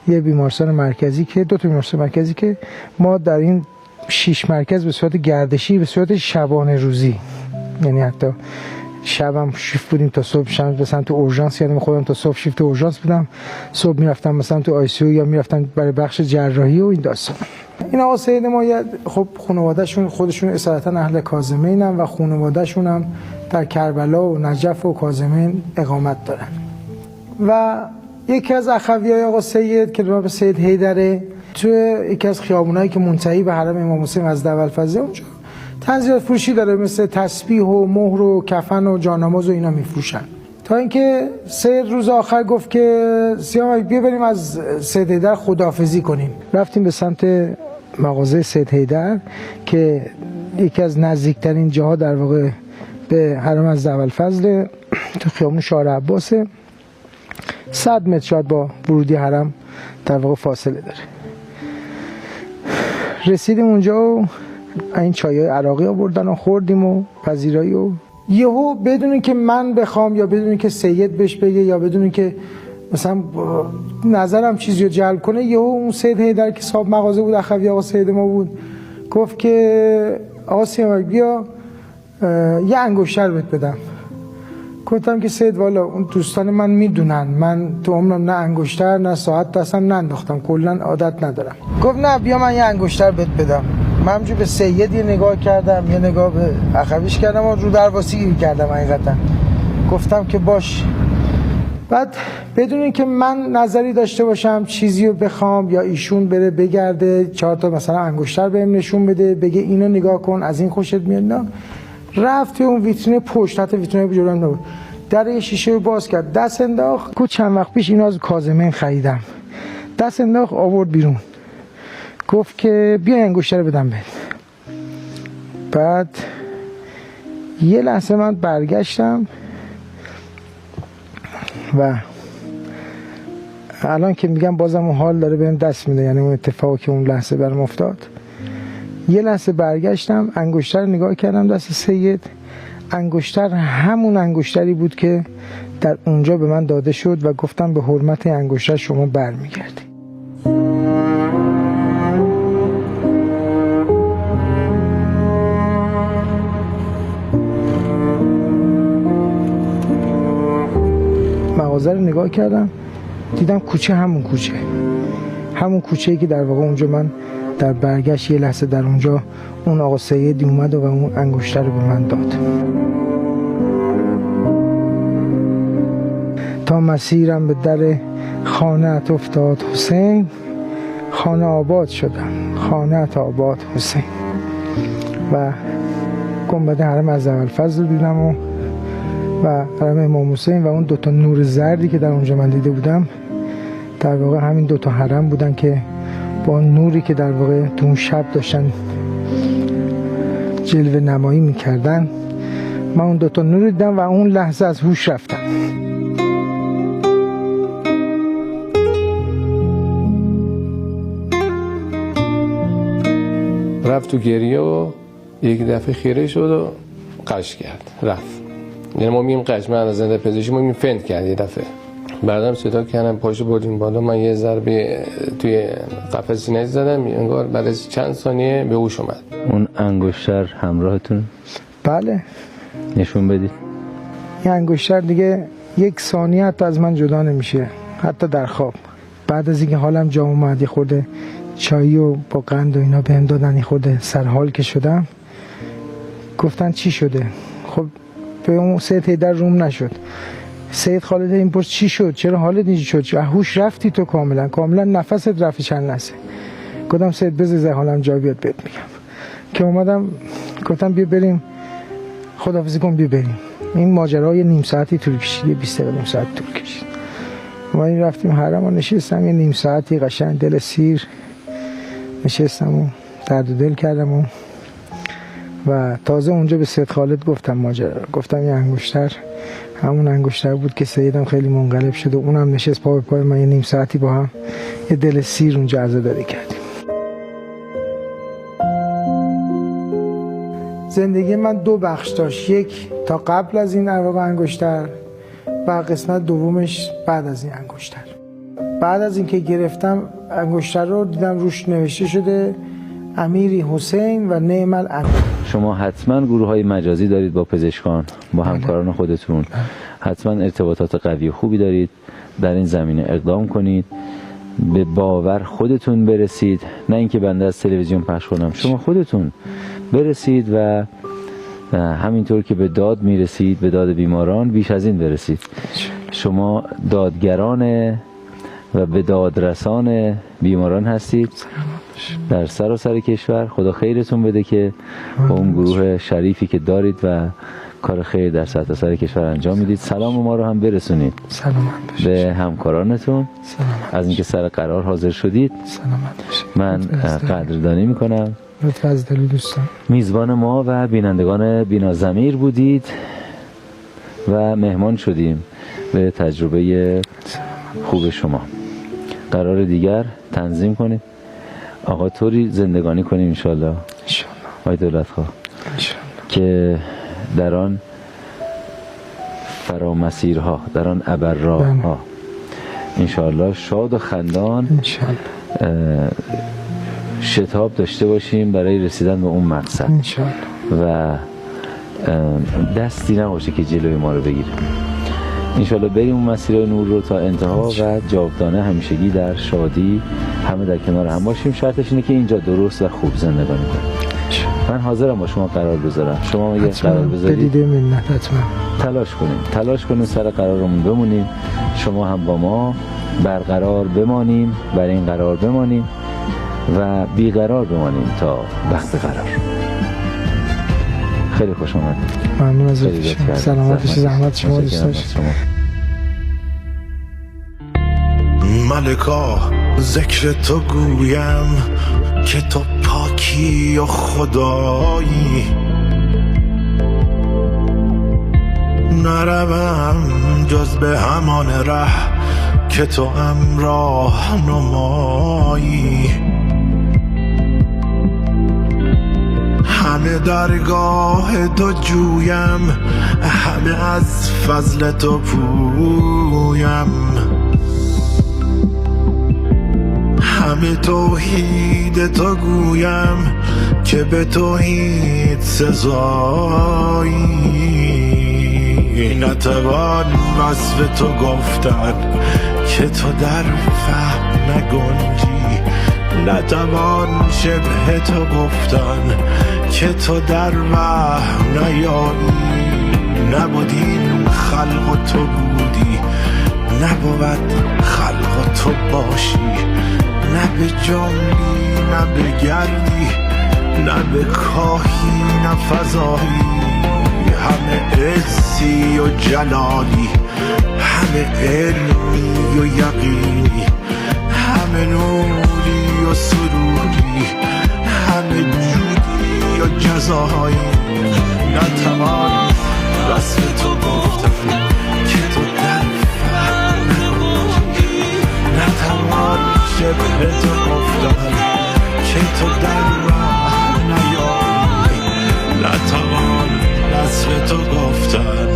یه بیمارستان مرکزی که 2 تا بیمارستان مرکزی که ما در این 6 مرکز به صورت گردشی به صورت شبانه روزی، یعنی حتی شبم شیفت بودیم تا صبح، شب مثلا تو اورژانس، یعنی خودم تا صبح شیفت اورژانس بودم، صبح میرفتم مثلا تو آیسیو یا میرفتم برای بخش جراحی و این داستان. این آقا سید ما خب خانواده‌شون خودشون اصالتا اهل کاظمینن و خانواده‌شون هم در کربلا و نجف و کاظمین اقامت دارن. و یکی از اخویای آقا سید که به سید حیدره تو یکی از خیابونایی که منتهی به حرم امام حسین از اولفضل اونجا تنزیلات فروشی داره، مثل تسبیح و مهر و کفن و جانماز و اینا میفروشن. تا اینکه سید روز آخر گفت که سیامک بیا بریم از سید حیدر خداحافظی کنیم. رفتیم به سمت مغازه سید حیدر که یکی از نزدیکترین جاها در واقع به حرم از اولفضل تو خیابون شاه عباسه. 100 متر شاید با ورودی حرم در واقع فاصله داره. رسیدیم اونجا و این چایای عراقی آوردن و خوردیم و پذیرایی و یهو بدون که من بخوام یا بدون که سید بهش بگه یا بدون که مثلا نظرم چیزی رو جلب کنه، یهو اون سید حیدر که صاحب مغازه بود، اخوی آقا سید ما بود، گفت که آقا سیامک بیا یه انگشتر بهت بدم. گفتم که سید والا اون دوستان من میدونن من تو عمرم نه انگشتر نه ساعت دستم ننداختم، کلا عادت ندارم. گفت نه بیا من یه انگشتر بهت بدم. من همجور به سید یه نگاه کردم، یه نگاه به اخویش کردم و رو درواسی کردم حقیقتا. گفتم که باش. بعد بدون اینکه من نظری داشته باشم چیزی رو بخوام یا ایشون بره بگرده 4 تا مثلا انگشتر بهم نشون بده بگه اینو نگاه کن از این خوشت میاد، نه، رفت اون ویترین پشت، حتی ویترین جلوم نبود، در یه شیشه رو باز کرد، دست انداخت. کو چند وقت پیش اینو از کاظمین خریدم، دست انداخت آورد بیرون، گفت که بیا انگشتر بدم بهت. بعد یه لحظه من برگشتم و الان که میگم بازم اون حال داره بهم دست میده، یعنی اون اتفاقی که اون لحظه برام افتاد. یه لحظه برگشتم، انگشتر نگاه کردم دست سید، انگشتر همون انگشتری بود که در اونجا به من داده شد و گفتم به حرمت انگشتر شما برمیگردی. مغازه رو نگاه کردم، دیدم کوچه همون کوچه‌ای که در واقع اونجا من در برگشت یه لحظه در اونجا اون آقا سیدی اومد و اون انگشتر رو به من داد. تا مسیرم به در خانه‌ات افتاد حسین، خانه آباد شدم، خانه‌ات آباد حسین. و گنبد حرم از اولفضل دیدم و حرم امام حسین و اون 2 تا نور زردی که در اونجا من دیده بودم در واقع همین 2 تا حرم بودن که با نوری که در واقع تو اون شب داشتن جلوه نمایی میکردن، من اون 2 تا نور دیدم و اون لحظه از هوش رفتم. رفت تو گریه و یک دفعه خیره شد و قش کرد رفت. یعنی ما میگیم قش، من از زنده پزشکی ما میگیم فنت کرد. یه دفعه بعدم صدا کردم پاشو بردیم بالا، من یه ضربه توی قفسه سینه‌اش زدم، انگار بعد از چند ثانیه به هوش اومد. اون انگشتر همراهتون؟ بله. نشون بدید. این انگشتر دیگه 1 ثانیه حتی از من جدا نمیشه، حتی در خواب. بعد از اینکه حالم جا اومد، یه خورده چایی و با قند و اینا بهم دادن، یه خورده سرحال که شدم، گفتن چی شده؟ خب به اون سید حیدر روم نشد. سید خالد این پرس چی شد؟ چرا حالت اینجوری شد؟ چرا هوش رفتی تو کاملا نفست رفت چند لحظه. گفتم سید بذار حالم جا بیاد بهت میگم. که اومدم گفتم بیا بریم خداحافظی کن بیا بریم. این ماجرا یه نیم ساعتی طول کشید، یه 20 دقیقه نیم ساعت طول کشید. ما رفتیم حرم و نشستم یه نیم ساعتی قشنگ دل سیر نشستم و درد و دل کردم و تازه اونجا به سید خالد گفتم ماجرا. گفتم یه انگشتر همون انگشتر بود که سیدم خیلی منقلب شد و اونم نشست پا به پای من، یه نیم ساعتی با هم یه دل سیر اونجا عزاداری کردیم. زندگی من 2 بخش داشت، یک تا قبل از این عراق انگشتر و قسمت دومش بعد از این انگشتر. بعد از اینکه گرفتم انگشتر رو دیدم روش نوشته شده امیری حسین و نعم الامیر. شما حتما گروه‌های مجازی دارید با پزشکان، با همکاران خودتون، حتما ارتباطات قوی و خوبی دارید. در این زمینه اقدام کنید، به باور خودتون برسید، نه اینکه بنده از تلویزیون پخش کنم. شما خودتون برسید و همینطور که به داد میرسید، به داد بیماران، بیش از این برسید. شما دادگران و به دادرسان بیماران هستید در سراسر کشور. خدا خیرتون بده که با اون گروه شریفی که دارید و کار خیر در سرتاسر کشور انجام میدید. سلام ما رو هم برسونید به همکارانتون. از اینکه سر قرار حاضر شدید من قدردانی میکنم. میزبان ما و بینندگان بینا ضمیر بودید و مهمان شدیم به تجربه خوب شما. قرار دیگر تنظیم کنیم آقا طوری زندگانی کنیم انشالله آقای دولتخواه که در آن فرامسیرها، در آن ابرراه‌ها انشالله شاد و خندان شتاب داشته باشیم برای رسیدن به اون مقصد و دستی نباشه که جلوی ما رو بگیره. انشالله بریم اون مسیر نور رو تا انتها و جاودانه همیشگی در شادی همه در کنار هم باشیم. شرطش اینه که اینجا درست و خوب زندگانی کنیم. من حاضرم با شما قرار بذارم، شما اگه قرار بذارید تلاش کنیم سر قرارمون بمونیم، شما هم با ما برقرار بمانیم، بر این قرار بمانیم و بیقرار بمانیم تا وقت قرار. خیلی خوش آمدید. ممنون از سلامت زحمت شما دوست. ملکا ذکر تو گویم که تو پاکی و خدایی، نروم جز به همان ره که تو امراه نمایی. همه درگاه تو جویم، همه از فضل تو پویم، همه توحید تو گویم که به توحید سزایی. نتوان وصف تو گفتن که تو در فهم نگنجی، نتوان شبه تو گفتن که تو در وهم نیایی. نبودین خلق تو بودی، نبود خلق تو باشی، نه به جنبی نه به گردی، نه به کاهی نه فضایی. همه عزی و جلالی، همه علمی و یقینی، همه نوری و سروری، همه جودی و جزایی. نتوان وصف تو گفتن که تو در فهم نگنجی، نتوان شبه تو گفتن که تو در راه نیایی. نتوان وصف تو گفتن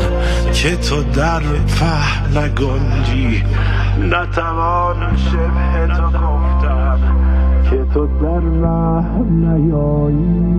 که تو در فهم نگنجی، نتوان شبه تو گفتن که تو در راه نیایی.